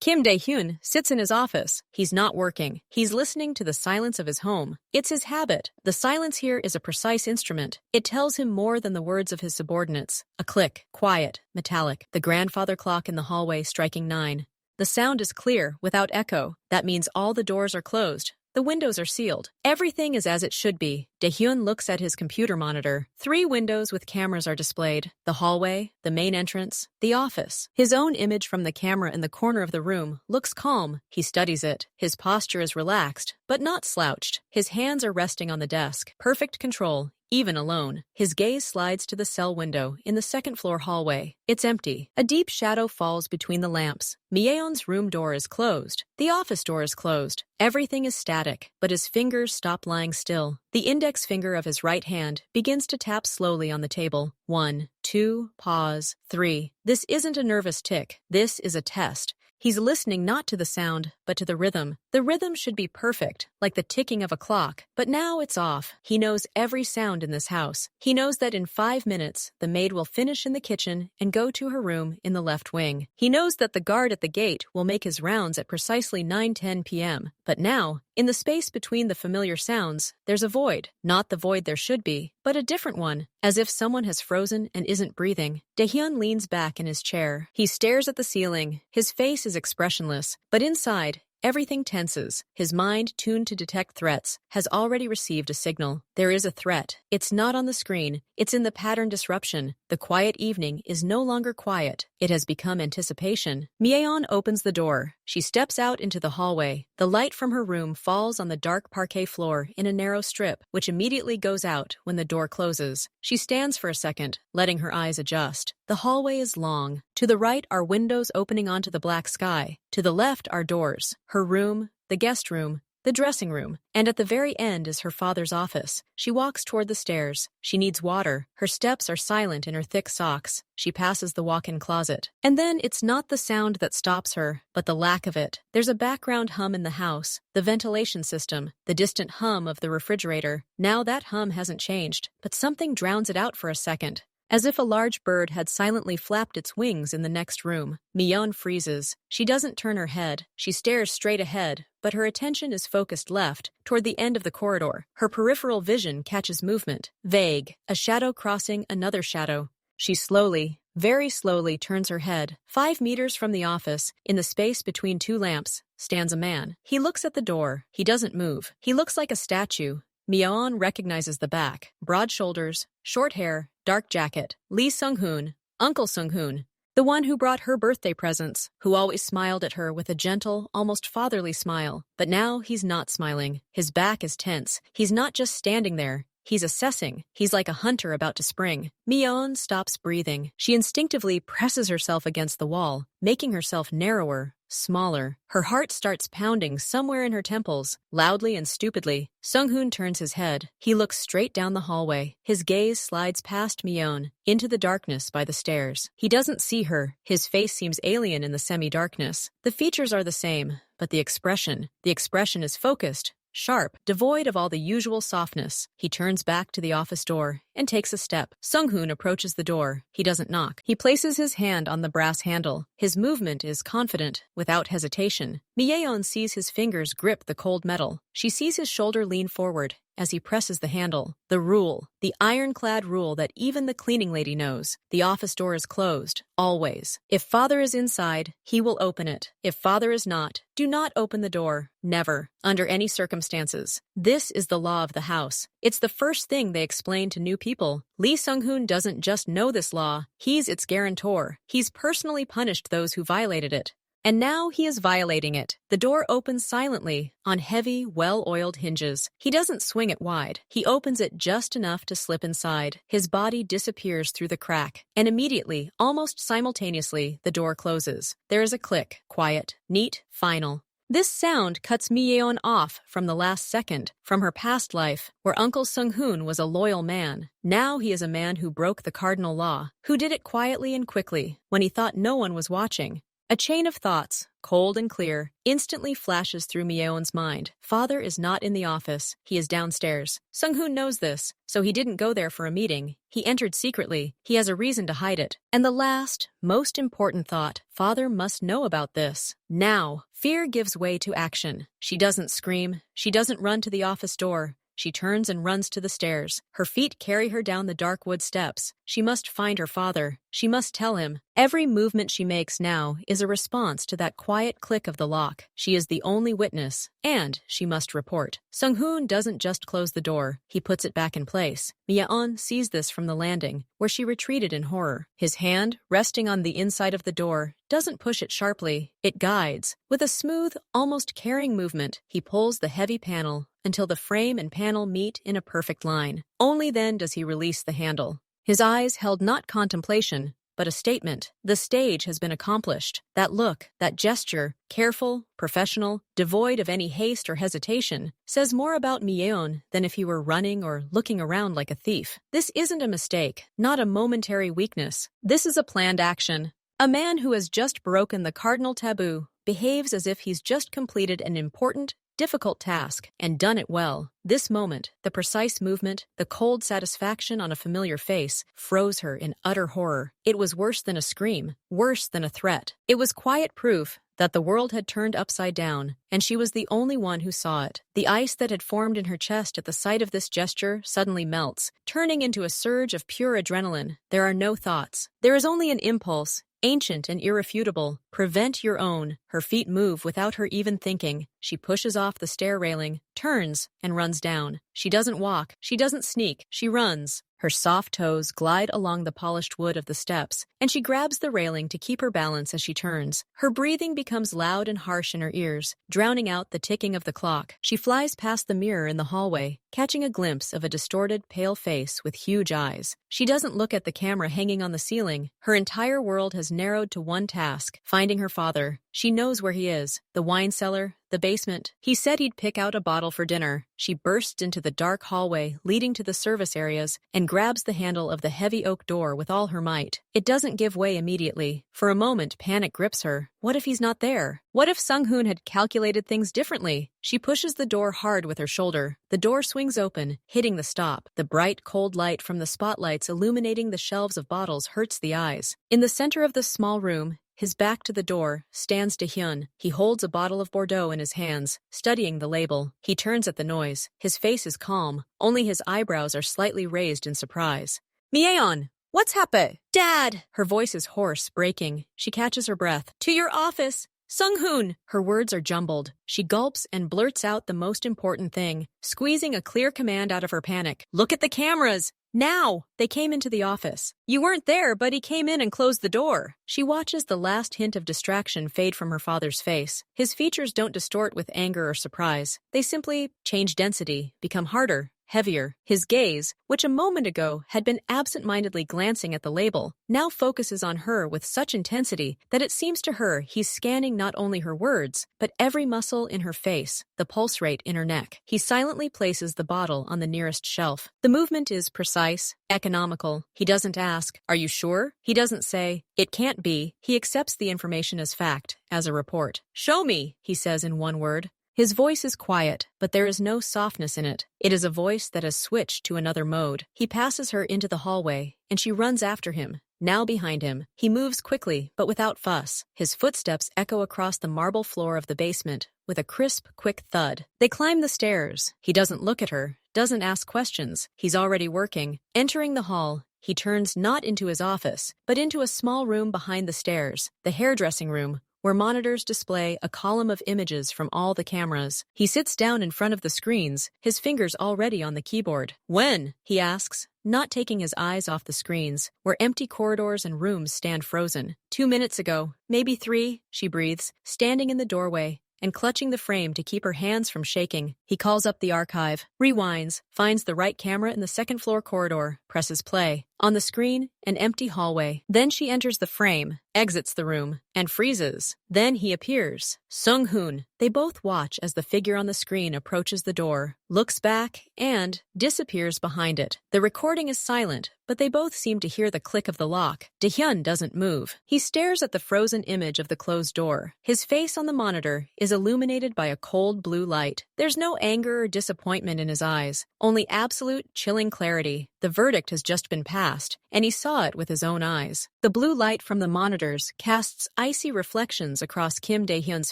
Kim Dae-hyun sits in his office. He's not working. He's listening to the silence of his home. It's his habit. The silence here is a precise instrument. It tells him more than the words of his subordinates. A click, quiet, metallic. The grandfather clock in the hallway striking 9. The sound is clear, without echo. That means all the doors are closed. The windows are sealed. Everything is as it should be. Dae-hyun looks at his computer monitor. 3 windows with cameras are displayed. The hallway, the main entrance, the office. His own image from the camera in the corner of the room looks calm. He studies it. His posture is relaxed, but not slouched. His hands are resting on the desk. Perfect control. Even alone, his gaze slides to the cell window in the second-floor hallway. It's empty. A deep shadow falls between the lamps. Myeon's room door is closed. The office door is closed. Everything is static, but his fingers stop lying still. The index finger of his right hand begins to tap slowly on the table. 1, 2, pause, 3. This isn't a nervous tick. This is a test. He's listening not to the sound, but to the rhythm. The rhythm should be perfect, like the ticking of a clock. But now it's off. He knows every sound in this house. He knows that in 5 minutes, the maid will finish in the kitchen and go to her room in the left wing. He knows that the guard at the gate will make his rounds at precisely 9:10 p.m. But now, in the space between the familiar sounds, there's a void. Not the void there should be, but a different one. As if someone has frozen and isn't breathing, Dae-hyun leans back in his chair. He stares at the ceiling. His face is expressionless, but inside, everything tenses. His mind, tuned to detect threats, has already received a signal. There is a threat. It's not on the screen. It's in the pattern disruption. The quiet evening is no longer quiet. It has become anticipation. Myeon opens the door. She steps out into the hallway. The light from her room falls on the dark parquet floor in a narrow strip, which immediately goes out when the door closes. She stands for a second, letting her eyes adjust. The hallway is long. To the right are windows opening onto the black sky. To the left are doors. Her room, the guest room, the dressing room, and at the very end is her father's office. She walks toward the stairs. She needs water. Her steps are silent in her thick socks. She passes the walk-in closet. And then it's not the sound that stops her, but the lack of it. There's a background hum in the house, the ventilation system, the distant hum of the refrigerator. Now that hum hasn't changed, but something drowns it out for a second. As if a large bird had silently flapped its wings in the next room. Myeon freezes. She doesn't turn her head. She stares straight ahead, but her attention is focused left, toward the end of the corridor. Her peripheral vision catches movement. Vague. A shadow crossing another shadow. She slowly, very slowly turns her head. 5 meters from the office, in the space between 2 lamps, stands a man. He looks at the door. He doesn't move. He looks like a statue. Myeon recognizes the back. Broad shoulders, short hair, dark jacket. Lee Sung-hoon, Uncle Sung-hoon, the one who brought her birthday presents, who always smiled at her with a gentle, almost fatherly smile. But now he's not smiling. His back is tense. He's not just standing there. He's assessing. He's like a hunter about to spring. Myeon stops breathing. She instinctively presses herself against the wall, making herself narrower, smaller. Her heart starts pounding somewhere in her temples, loudly and stupidly. Sung-hoon turns his head. He looks straight down the hallway. His gaze slides past Myeon, into the darkness by the stairs. He doesn't see her. His face seems alien in the semi-darkness. The features are the same, but the expression is focused, sharp, devoid of all the usual softness. He turns back to the office door and takes a step. Sung-hoon approaches the door. He doesn't knock. He places his hand on the brass handle. His movement is confident, without hesitation. Myeon sees his fingers grip the cold metal. She sees his shoulder lean forward as he presses the handle. The rule, the ironclad rule that even the cleaning lady knows. The office door is closed, always. If father is inside, he will open it. If father is not, do not open the door. Never, under any circumstances. This is the law of the house. It's the first thing they explain to new people. Lee Sung-hoon doesn't just know this law, he's its guarantor. He's personally punished those who violated it. And now he is violating it. The door opens silently, on heavy, well-oiled hinges. He doesn't swing it wide. He opens it just enough to slip inside. His body disappears through the crack, and immediately, almost simultaneously, the door closes. There is a click, quiet, neat, final. This sound cuts Myeon off from the last second, from her past life, where Uncle Sung-hoon was a loyal man. Now he is a man who broke the cardinal law, who did it quietly and quickly, when he thought no one was watching. A chain of thoughts, cold and clear, instantly flashes through Myeon's mind. Father is not in the office. He is downstairs. Sung-hoon knows this, so he didn't go there for a meeting. He entered secretly. He has a reason to hide it. And the last, most important thought, father must know about this. Now, fear gives way to action. She doesn't scream. She doesn't run to the office door. She turns and runs to the stairs. Her feet carry her down the dark wood steps. She must find her father. She must tell him. Every movement she makes now is a response to that quiet click of the lock. She is the only witness, and she must report. Sung-hoon doesn't just close the door. He puts it back in place. Myeon sees this from the landing, where she retreated in horror. His hand, resting on the inside of the door, doesn't push it sharply. It guides. With a smooth, almost caring movement, he pulls the heavy panel until the frame and panel meet in a perfect line. Only then does he release the handle. His eyes held not contemplation, but a statement. The stage has been accomplished. That look, that gesture, careful, professional, devoid of any haste or hesitation, says more about Myeon than if he were running or looking around like a thief. This isn't a mistake, not a momentary weakness. This is a planned action. A man who has just broken the cardinal taboo behaves as if he's just completed an important, difficult task and done it well. This moment, the precise movement, the cold satisfaction on a familiar face, froze her in utter horror. It was worse than a scream, worse than a threat. It was quiet proof that the world had turned upside down, and she was the only one who saw it. The ice that had formed in her chest at the sight of this gesture suddenly melts, turning into a surge of pure adrenaline. There are no thoughts. There is only an impulse, ancient and irrefutable. Prevent your own. Her feet move without her even thinking. She pushes off the stair railing, turns, and runs down. She doesn't walk. She doesn't sneak. She runs. Her soft toes glide along the polished wood of the steps, and she grabs the railing to keep her balance as she turns. Her breathing becomes loud and harsh in her ears, drowning out the ticking of the clock. She flies past the mirror in the hallway, catching a glimpse of a distorted, pale face with huge eyes. She doesn't look at the camera hanging on the ceiling. Her entire world has narrowed to one task: finding her father. She knows where he is: the wine cellar, the basement. He said he'd pick out a bottle for dinner. She bursts into the dark hallway leading to the service areas and grabs the handle of the heavy oak door with all her might. It doesn't give way immediately. For a moment, panic grips her. What if he's not there? What if Sung-hoon had calculated things differently? She pushes the door hard with her shoulder. The door swings open, hitting the stop. The bright, cold light from the spotlights illuminating the shelves of bottles hurts the eyes. In the center of the small room, his back to the door, stands Dahyun. He holds a bottle of Bordeaux in his hands, studying the label. He turns at the noise. His face is calm. Only his eyebrows are slightly raised in surprise. Myeon! What's happened? Dad! Her voice is hoarse, breaking. She catches her breath. To your office! Sung-hoon! Her words are jumbled. She gulps and blurts out the most important thing, squeezing a clear command out of her panic. Look at the cameras! Now! They came into the office. You weren't there, but he came in and closed the door. She watches the last hint of distraction fade from her father's face. His features don't distort with anger or surprise. They simply change density, become harder, heavier. His gaze, which a moment ago had been absent-mindedly glancing at the label, now focuses on her with such intensity that it seems to her he's scanning not only her words, but every muscle in her face, the pulse rate in her neck. He silently places the bottle on the nearest shelf. The movement is precise, economical. He doesn't ask, "Are you sure?" He doesn't say, "It can't be." He accepts the information as fact, as a report. "Show me," he says in one word. His voice is quiet, but there is no softness in it. It is a voice that has switched to another mode. He passes her into the hallway, and she runs after him. Now behind him, he moves quickly, but without fuss. His footsteps echo across the marble floor of the basement with a crisp, quick thud. They climb the stairs. He doesn't look at her, doesn't ask questions. He's already working. Entering the hall, he turns not into his office, but into a small room behind the stairs, the hairdressing room, where monitors display a column of images from all the cameras. He sits down in front of the screens, his fingers already on the keyboard. When? He asks, not taking his eyes off the screens, where empty corridors and rooms stand frozen. 2 minutes ago, maybe 3, she breathes, standing in the doorway and clutching the frame to keep her hands from shaking. He calls up the archive, rewinds, finds the right camera in the second-floor corridor, presses play. On the screen, an empty hallway. Then she enters the frame, exits the room, and freezes. Then he appears. Sung-hoon. They both watch as the figure on the screen approaches the door, looks back, and disappears behind it. The recording is silent, but they both seem to hear the click of the lock. Dae-hyun doesn't move. He stares at the frozen image of the closed door. His face on the monitor is illuminated by a cold blue light. There's no anger or disappointment in his eyes, only absolute, chilling clarity. The verdict has just been passed, and he saw it with his own eyes. The blue light from the monitors casts icy reflections across Kim Dae-hyun's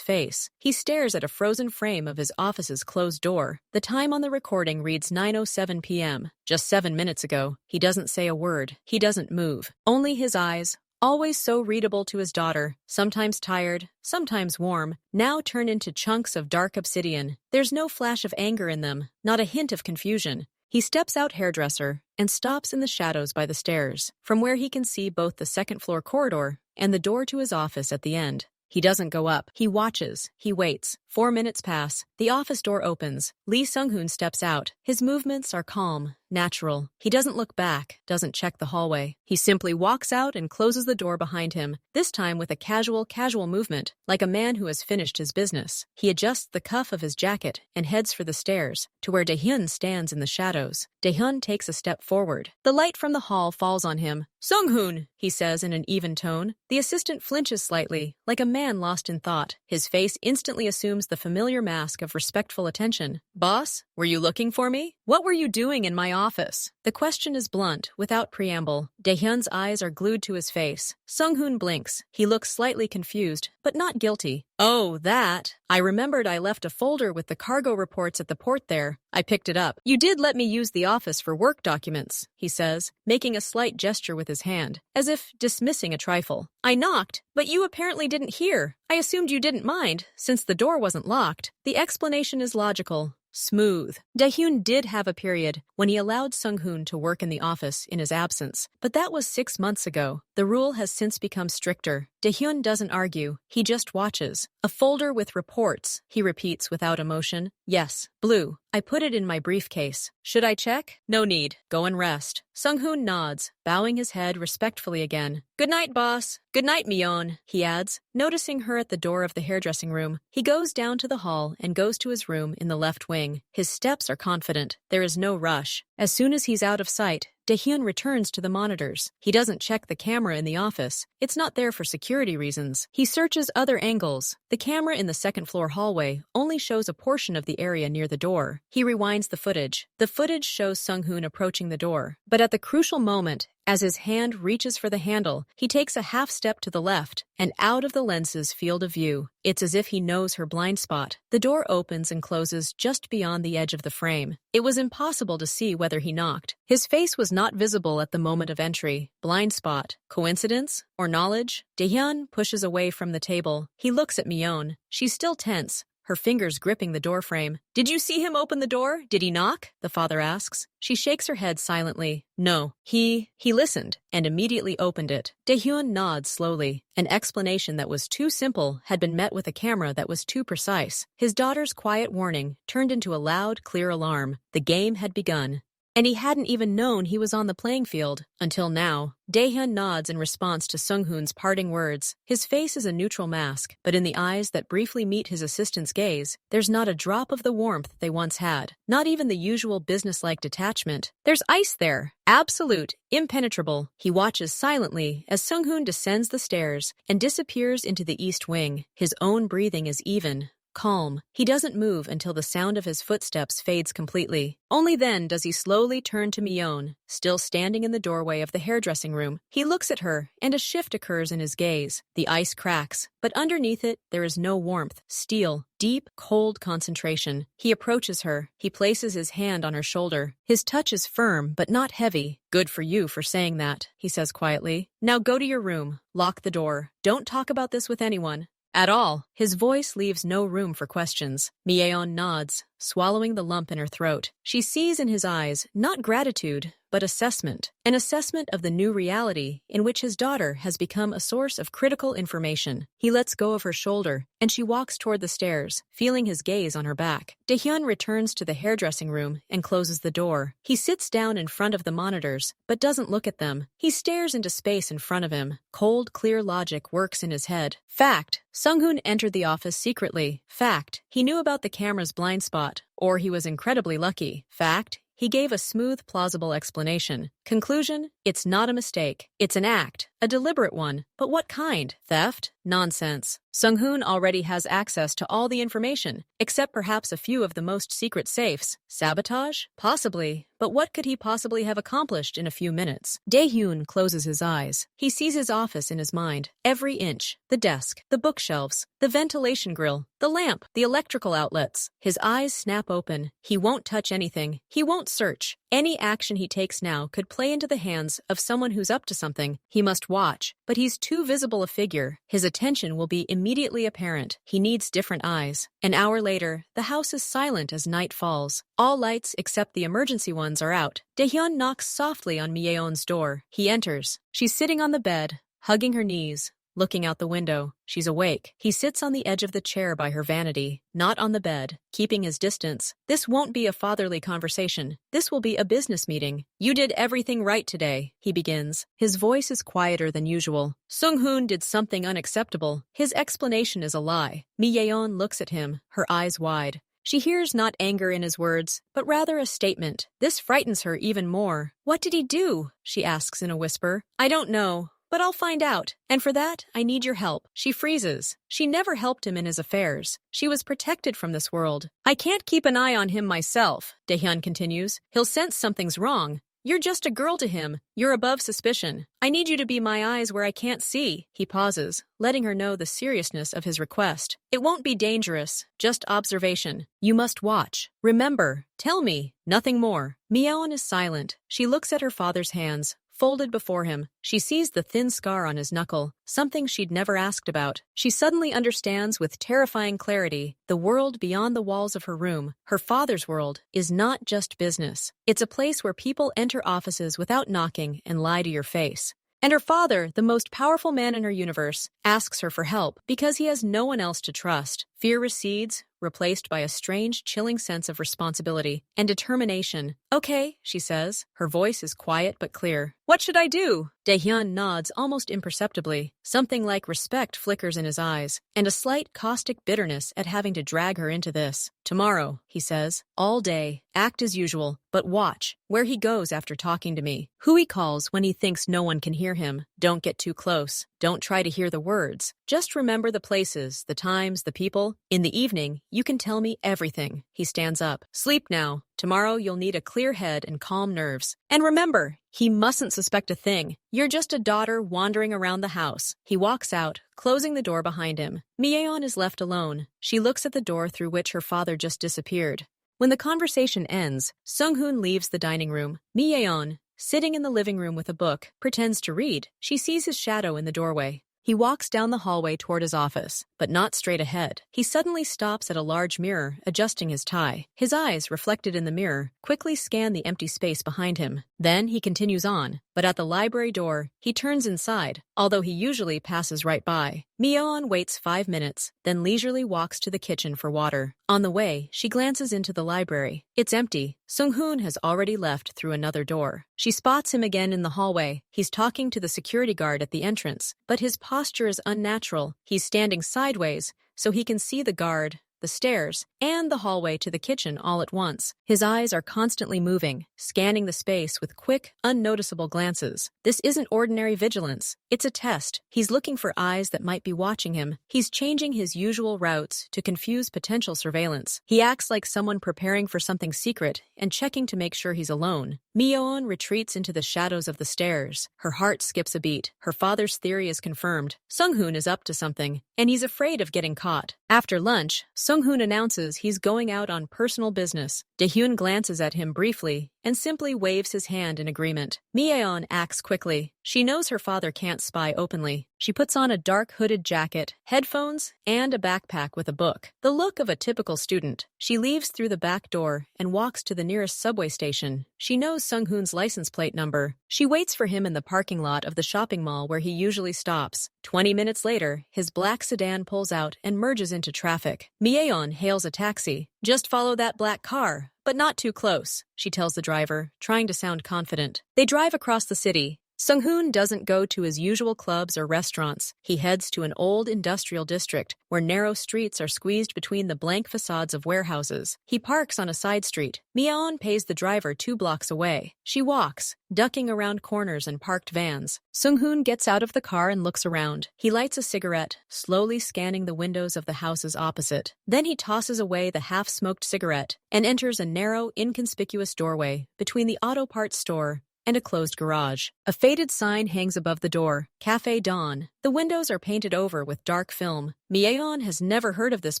face. He stares at a frozen frame of his office's closed door. The time on the recording reads 9:07 p.m. Just 7 minutes ago. He doesn't say a word. He doesn't move. Only his eyes, always so readable to his daughter, sometimes tired, sometimes warm, now turn into chunks of dark obsidian. There's no flash of anger in them, not a hint of confusion. He steps out hairdresser and stops in the shadows by the stairs, from where he can see both the second-floor corridor and the door to his office at the end. He doesn't go up. He watches. He waits. 4 minutes pass. The office door opens. Lee Sung-hoon steps out. His movements are calm, natural. He doesn't look back, doesn't check the hallway. He simply walks out and closes the door behind him, this time with a casual movement, like a man who has finished his business. He adjusts the cuff of his jacket and heads for the stairs, to where Dae-hyun stands in the shadows. Dae-hyun takes a step forward. The light from the hall falls on him. "Sung-hoon," he says in an even tone. The assistant flinches slightly, like a man lost in thought. His face instantly assumes the familiar mask of respectful attention. "Boss, were you looking for me? What were you doing in my office?" The question is blunt, without preamble. Dae-hyun's eyes are glued to his face. Sung-hoon blinks. He looks slightly confused, but not guilty. "Oh, that. I remembered I left a folder with the cargo reports at the port there. I picked it up. You did let me use the office for work documents," he says, making a slight gesture with his hand, as if dismissing a trifle. "I knocked, but you apparently didn't hear. I assumed you didn't mind, since the door wasn't locked." The explanation is logical. Smooth. Dae-hyun did have a period when he allowed Sung-hoon to work in the office in his absence, but that was 6 months ago. The rule has since become stricter. Dae-hyun doesn't argue. He just watches. "A folder with reports," he repeats without emotion. "Yes, blue. I put it in my briefcase. Should I check?" "No need. Go and rest." Sung-hoon nods, bowing his head respectfully again. "Good night, boss. Good night, Myeon," he adds, noticing her at the door of the hairdressing room. He goes down to the hall and goes to his room in the left wing. His steps are confident. There is no rush. As soon as he's out of sight, Dae-hyun returns to the monitors. He doesn't check the camera in the office. It's not there for security reasons. He searches other angles. The camera in the second-floor hallway only shows a portion of the area near the door. He rewinds the footage. The footage shows Sung-hoon approaching the door. But at the crucial moment, as his hand reaches for the handle, he takes a half step to the left and out of the lens's field of view. It's as if he knows her blind spot. The door opens and closes just beyond the edge of the frame. It was impossible to see whether he knocked. His face was not visible at the moment of entry. Blind spot. Coincidence? Or knowledge? Dae-hyun pushes away from the table. He looks at Myeon. She's still tense, her fingers gripping the doorframe. "Did you see him open the door? Did he knock?" the father asks. She shakes her head silently. "No. He listened and immediately opened it." Dae-hyun nods slowly. An explanation that was too simple had been met with a camera that was too precise. His daughter's quiet warning turned into a loud, clear alarm. The game had begun. And he hadn't even known he was on the playing field until now. Dae-hyun nods in response to Sung-hoon's parting words. His face is a neutral mask, but in the eyes that briefly meet his assistant's gaze, there's not a drop of the warmth they once had. Not even the usual businesslike detachment. There's ice there. Absolute, impenetrable. He watches silently as Sung-hoon descends the stairs and disappears into the east wing. His own breathing is even, calm. He doesn't move until the sound of his footsteps fades completely. Only then does he slowly turn to Myeon, still standing in the doorway of the hairdressing room. He looks at her, and a shift occurs in his gaze. The ice cracks, but underneath it, there is no warmth. Steel. Deep, cold concentration. He approaches her. He places his hand on her shoulder. His touch is firm, but not heavy. "Good for you for saying that," he says quietly. "Now go to your room. Lock the door. Don't talk about this with anyone. At all." His voice leaves no room for questions. Myeon nods, swallowing the lump in her throat. She sees in his eyes not gratitude, but assessment. An assessment of the new reality in which his daughter has become a source of critical information. He lets go of her shoulder, and she walks toward the stairs, feeling his gaze on her back. Dae-hyun returns to the hairdressing room and closes the door. He sits down in front of the monitors, but doesn't look at them. He stares into space in front of him. Cold, clear logic works in his head. Fact: Sung-hoon entered the office secretly. Fact: he knew about the camera's blind spot, or he was incredibly lucky. Fact: he gave a smooth, plausible explanation. Conclusion: it's not a mistake. It's an act. A deliberate one. But what kind? Theft? Nonsense. Sung-hoon already has access to all the information, except perhaps a few of the most secret safes. Sabotage? Possibly. But what could he possibly have accomplished in a few minutes? Dae-hyun closes his eyes. He sees his office in his mind. Every inch. The desk. The bookshelves. The ventilation grill. The lamp. The electrical outlets. His eyes snap open. He won't touch anything. He won't search. Any action he takes now could play into the hands of someone who's up to something. He must watch, but he's too visible a figure. His attention will be immediately apparent. He needs different eyes. An hour later, the house is silent as night falls. All lights except the emergency ones are out. Dae-hyun knocks softly on Mi-yeon's door. He enters. She's sitting on the bed, hugging her knees, looking out the window. She's awake. He sits on the edge of the chair by her vanity, not on the bed, keeping his distance. This won't be a fatherly conversation. This will be a business meeting. You did everything right today, he begins. His voice is quieter than usual. Sung-hoon did something unacceptable. His explanation is a lie. Mi-yeon looks at him, her eyes wide. She hears not anger in his words, but rather a statement. This frightens her even more. What did he do? She asks in a whisper. I don't know. But I'll find out. And for that, I need your help. She freezes. She never helped him in his affairs. She was protected from this world. I can't keep an eye on him myself, Dae-hyun continues. He'll sense something's wrong. You're just a girl to him. You're above suspicion. I need you to be my eyes where I can't see. He pauses, letting her know the seriousness of his request. It won't be dangerous, just observation. You must watch. Remember. Tell me. Nothing more. Mi-yeon is silent. She looks at her father's hands, folded before him. She sees the thin scar on his knuckle, something she'd never asked about. She suddenly understands with terrifying clarity the world beyond the walls of her room, her father's world, is not just business. It's a place where people enter offices without knocking and lie to your face. And her father, the most powerful man in her universe, asks her for help because he has no one else to trust. Fear recedes, replaced by a strange, chilling sense of responsibility and determination. Okay, she says. Her voice is quiet but clear. What should I do? Dae-hyun nods almost imperceptibly. Something like respect flickers in his eyes, and a slight caustic bitterness at having to drag her into this. Tomorrow, he says. All day. Act as usual, but watch where he goes after talking to me. Who he calls when he thinks no one can hear him. Don't get too close. Don't try to hear the words. Just remember the places, the times, the people. In the evening, you can tell me everything. He stands up. Sleep now. Tomorrow you'll need a clear head and calm nerves. And remember, he mustn't suspect a thing. You're just a daughter wandering around the house. He walks out, closing the door behind him. Mi-yeon is left alone. She looks at the door through which her father just disappeared. When the conversation ends, Sung-hoon leaves the dining room. Mi-yeon, sitting in the living room with a book, pretends to read. She sees his shadow in the doorway. He walks down the hallway toward his office, but not straight ahead. He suddenly stops at a large mirror, adjusting his tie. His eyes, reflected in the mirror, quickly scan the empty space behind him. Then he continues on, but at the library door, he turns inside, although he usually passes right by. Mi-yeon waits 5 minutes, then leisurely walks to the kitchen for water. On the way, she glances into the library. It's empty. Sung-hoon has already left through another door. She spots him again in the hallway. He's talking to the security guard at the entrance, but his posture is unnatural. He's standing sideways, so he can see the guard, the stairs, and the hallway to the kitchen all at once. His eyes are constantly moving, scanning the space with quick, unnoticeable glances. This isn't ordinary vigilance. It's a test. He's looking for eyes that might be watching him. He's changing his usual routes to confuse potential surveillance. He acts like someone preparing for something secret and checking to make sure he's alone. Mi-yeon retreats into the shadows of the stairs. Her heart skips a beat. Her father's theory is confirmed. Sung-hoon is up to something, and he's afraid of getting caught. After lunch, Sung-hoon announces he's going out on personal business. Dae-hyun glances at him briefly, and simply waves his hand in agreement. Mi-yeon acts quickly. She knows her father can't spy openly. She puts on a dark hooded jacket, headphones, and a backpack with a book. The look of a typical student. She leaves through the back door and walks to the nearest subway station. She knows Sung-hoon's license plate number. She waits for him in the parking lot of the shopping mall where he usually stops. 20 minutes later, his black sedan pulls out and merges into traffic. Mi-yeon hails a taxi. "Just follow that black car, but not too close," she tells the driver, trying to sound confident. They drive across the city. Sung-hoon doesn't go to his usual clubs or restaurants. He heads to an old industrial district where narrow streets are squeezed between the blank facades of warehouses. He parks on a side street. Mi-yeon pays the driver 2 blocks away. She walks, ducking around corners and parked vans. Sung-hoon gets out of the car and looks around. He lights a cigarette, slowly scanning the windows of the houses opposite. Then he tosses away the half-smoked cigarette and enters a narrow, inconspicuous doorway between the auto parts store and a closed garage. A faded sign hangs above the door, Café Dawn. The windows are painted over with dark film. Mi-yeon has never heard of this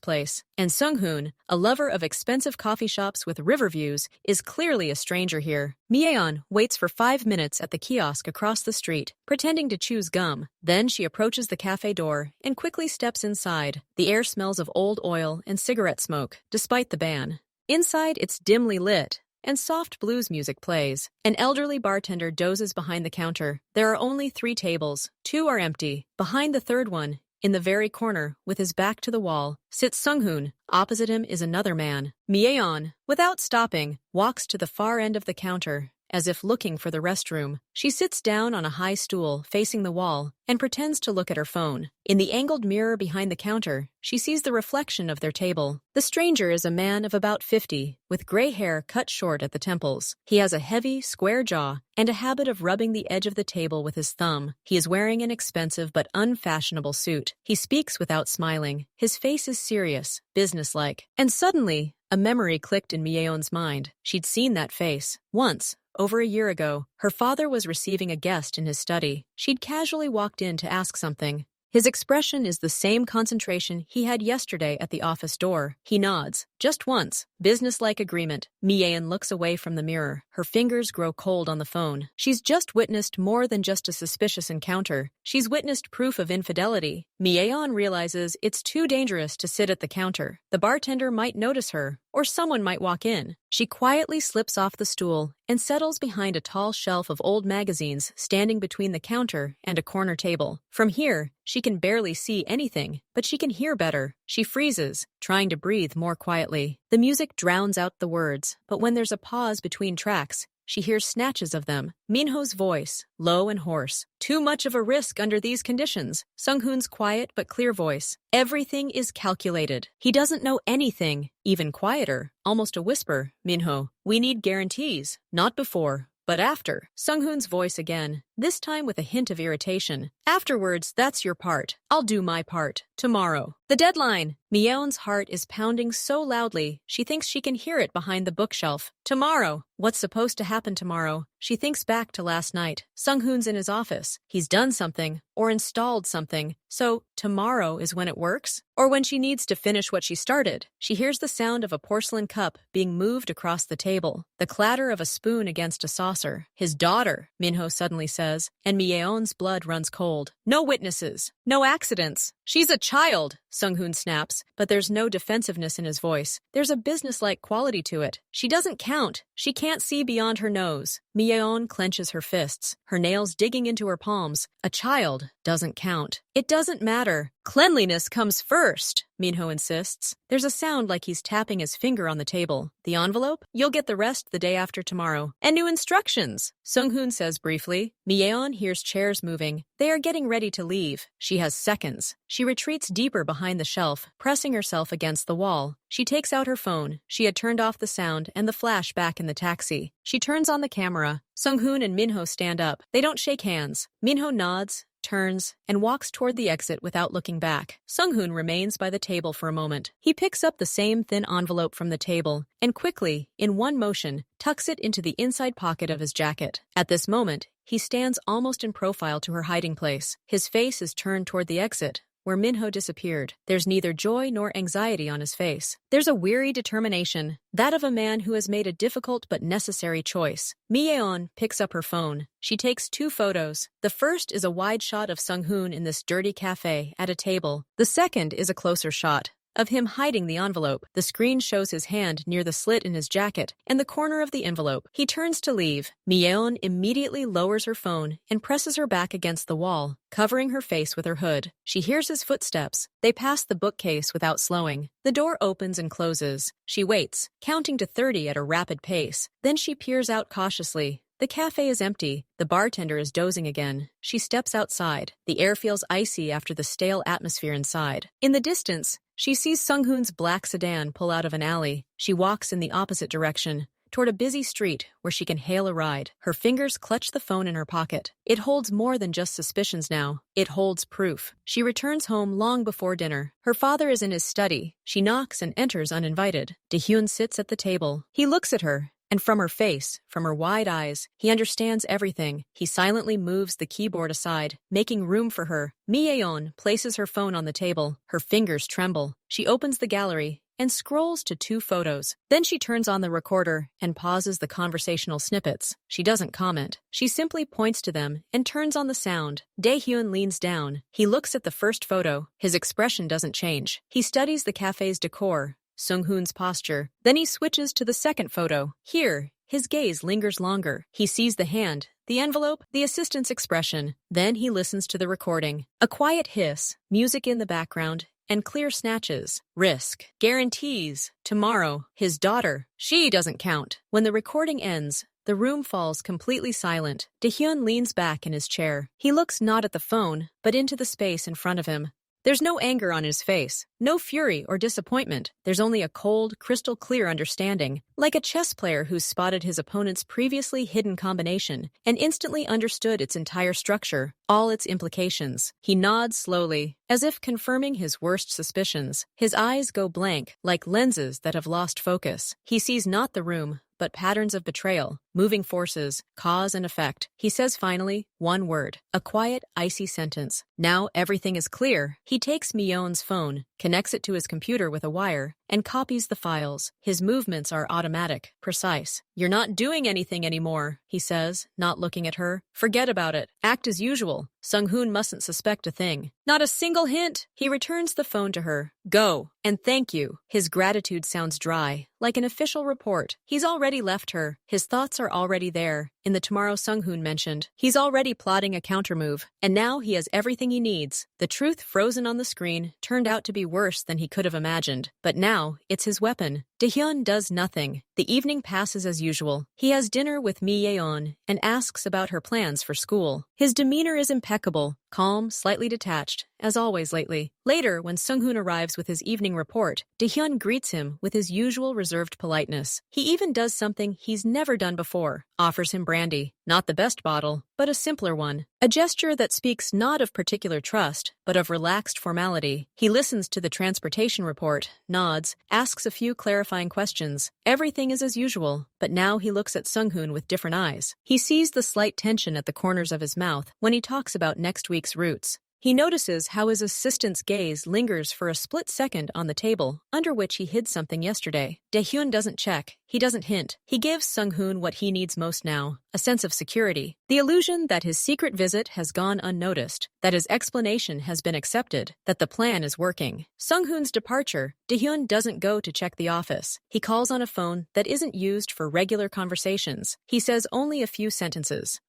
place, and Sung-hoon, a lover of expensive coffee shops with river views, is clearly a stranger here. Mi-yeon waits for 5 minutes at the kiosk across the street, pretending to choose gum. Then she approaches the cafe door and quickly steps inside. The air smells of old oil and cigarette smoke, despite the ban. Inside, it's dimly lit, and soft blues music plays. An elderly bartender dozes behind the counter. There are only 3 tables. 2 are empty. Behind the third one, in the very corner, with his back to the wall, sits Sung-hoon. Opposite him is another man. Mi-yeon, without stopping, walks to the far end of the counter, as if looking for the restroom. She sits down on a high stool facing the wall and pretends to look at her phone. In the angled mirror behind the counter, she sees the reflection of their table. The stranger is a man of about 50, with gray hair cut short at the temples. He has a heavy, square jaw and a habit of rubbing the edge of the table with his thumb. He is wearing an expensive but unfashionable suit. He speaks without smiling. His face is serious, businesslike. And suddenly, a memory clicked in Mi-yeon's mind. She'd seen that face once, over a year ago. Her father was receiving a guest in his study. She'd casually walked in to ask something. His expression is the same concentration he had yesterday at the office door. He nods, just once, businesslike agreement. Mi-yeon looks away from the mirror. Her fingers grow cold on the phone. She's just witnessed more than just a suspicious encounter. She's witnessed proof of infidelity. Mi-yeon realizes it's too dangerous to sit at the counter. The bartender might notice her, or someone might walk in. She quietly slips off the stool and settles behind a tall shelf of old magazines standing between the counter and a corner table. From here, she can barely see anything, but she can hear better. She freezes, trying to breathe more quietly. The music drowns out the words, but when there's a pause between tracks, she hears snatches of them. Minho's voice, low and hoarse. "Too much of a risk under these conditions." Sung-hoon's quiet but clear voice. "Everything is calculated. He doesn't know anything." Even quieter, almost a whisper. "Minho, we need guarantees. Not before, but after." Sung-hoon's voice again, this time with a hint of irritation. "Afterwards, that's your part. I'll do my part. Tomorrow." The deadline! Mi-yeon's heart is pounding so loudly, she thinks she can hear it behind the bookshelf. Tomorrow! What's supposed to happen tomorrow? She thinks back to last night. Sung-hoon's in his office. He's done something, or installed something. So, tomorrow is when it works? Or when she needs to finish what she started? She hears the sound of a porcelain cup being moved across the table, the clatter of a spoon against a saucer. "His daughter," Minho suddenly says, and Mi-yeon's blood runs cold. "No witnesses. No accidents. She's a child," Sung-hoon snaps, but there's no defensiveness in his voice. There's a businesslike quality to it. She doesn't count. She can't see beyond her nose. Mi-yeon clenches her fists, her nails digging into her palms. A child doesn't count. It doesn't matter. "Cleanliness comes first," Minho insists. There's a sound like he's tapping his finger on the table. "The envelope? You'll get the rest the day after tomorrow. And new instructions," Sung-hoon says briefly. Mi-yeon hears chairs moving. They are getting ready to leave. She has seconds. She retreats deeper behind the shelf, pressing herself against the wall. She takes out her phone. She had turned off the sound and the flash back in the taxi. She turns on the camera. Sung-hoon and Minho stand up. They don't shake hands. Minho nods, turns, and walks toward the exit without looking back. Sung-hoon remains by the table for a moment. He picks up the same thin envelope from the table and quickly, in one motion, tucks it into the inside pocket of his jacket. At this moment, he stands almost in profile to her hiding place. His face is turned toward the exit, where Minho disappeared. There's neither joy nor anxiety on his face. There's a weary determination, that of a man who has made a difficult but necessary choice. Mi-yeon picks up her phone. She takes 2 photos. The first is a wide shot of Sung-hoon in this dirty cafe at a table. The second is a closer shot of him hiding the envelope. The screen shows his hand near the slit in his jacket and the corner of the envelope. He turns to leave. Mi-yeon immediately lowers her phone and presses her back against the wall, covering her face with her hood. She hears his footsteps. They pass the bookcase without slowing. The door opens and closes. She waits, counting to 30 at a rapid pace. Then she peers out cautiously. The cafe is empty. The bartender is dozing again. She steps outside. The air feels icy after the stale atmosphere inside. In the distance, she sees Sung-hoon's black sedan pull out of an alley. She walks in the opposite direction, toward a busy street where she can hail a ride. Her fingers clutch the phone in her pocket. It holds more than just suspicions now. It holds proof. She returns home long before dinner. Her father is in his study. She knocks and enters uninvited. Dae-hyun sits at the table. He looks at her. And from her face, from her wide eyes, he understands everything. He silently moves the keyboard aside, making room for her. Mi-yeon places her phone on the table. Her fingers tremble. She opens the gallery and scrolls to 2 photos. Then she turns on the recorder and pauses the conversational snippets. She doesn't comment. She simply points to them and turns on the sound. Dae-hyun leans down. He looks at the first photo. His expression doesn't change. He studies the cafe's decor, Sung-hoon's posture. Then he switches to the second photo. Here, his gaze lingers longer. He sees the hand, the envelope, the assistant's expression. Then he listens to the recording. A quiet hiss, music in the background, and clear snatches. Risk. Guarantees. Tomorrow. His daughter. She doesn't count. When the recording ends, the room falls completely silent. Dae-hyun leans back in his chair. He looks not at the phone, but into the space in front of him. There's no anger on his face, no fury or disappointment. There's only a cold, crystal-clear understanding, like a chess player who's spotted his opponent's previously hidden combination and instantly understood its entire structure, all its implications. He nods slowly, as if confirming his worst suspicions. His eyes go blank, like lenses that have lost focus. He sees not the room, but patterns of betrayal, moving forces, cause and effect. He says finally, 1 word, a quiet, icy sentence. Now everything is clear. He takes Mi-yeon's phone, connects it to his computer with a wire, and copies the files. His movements are automatic, precise. You're not doing anything anymore, he says, not looking at her. Forget about it. Act as usual. Sung-hoon mustn't suspect a thing. Not a single hint. He returns the phone to her. Go, and thank you. His gratitude sounds dry, like an official report. He's already left her. His thoughts are already there. In the tomorrow Sung-hoon mentioned, he's already plotting a countermove, and now he has everything he needs. The truth frozen on the screen turned out to be worse than he could have imagined, but now it's his weapon. Dae-hyun does nothing. The evening passes as usual. He has dinner with Mi-yeon and asks about her plans for school. His demeanor is impeccable, calm, slightly detached, as always lately. Later, when Sung-hoon arrives with his evening report, Dae-hyun greets him with his usual reserved politeness. He even does something he's never done before, offers him brandy. Not the best bottle, but a simpler one. A gesture that speaks not of particular trust, but of relaxed formality. He listens to the transportation report, nods, asks a few clarifying questions. Everything is as usual, but now he looks at Sung-hoon with different eyes. He sees the slight tension at the corners of his mouth when he talks about next week's routes. He notices how his assistant's gaze lingers for a split second on the table, under which he hid something yesterday. Dae-hyun doesn't check. He doesn't hint. He gives Sung-hoon what he needs most now, a sense of security. The illusion that his secret visit has gone unnoticed, that his explanation has been accepted, that the plan is working. Sung-hoon's departure, Dae-hyun doesn't go to check the office. He calls on a phone that isn't used for regular conversations. He says only a few sentences.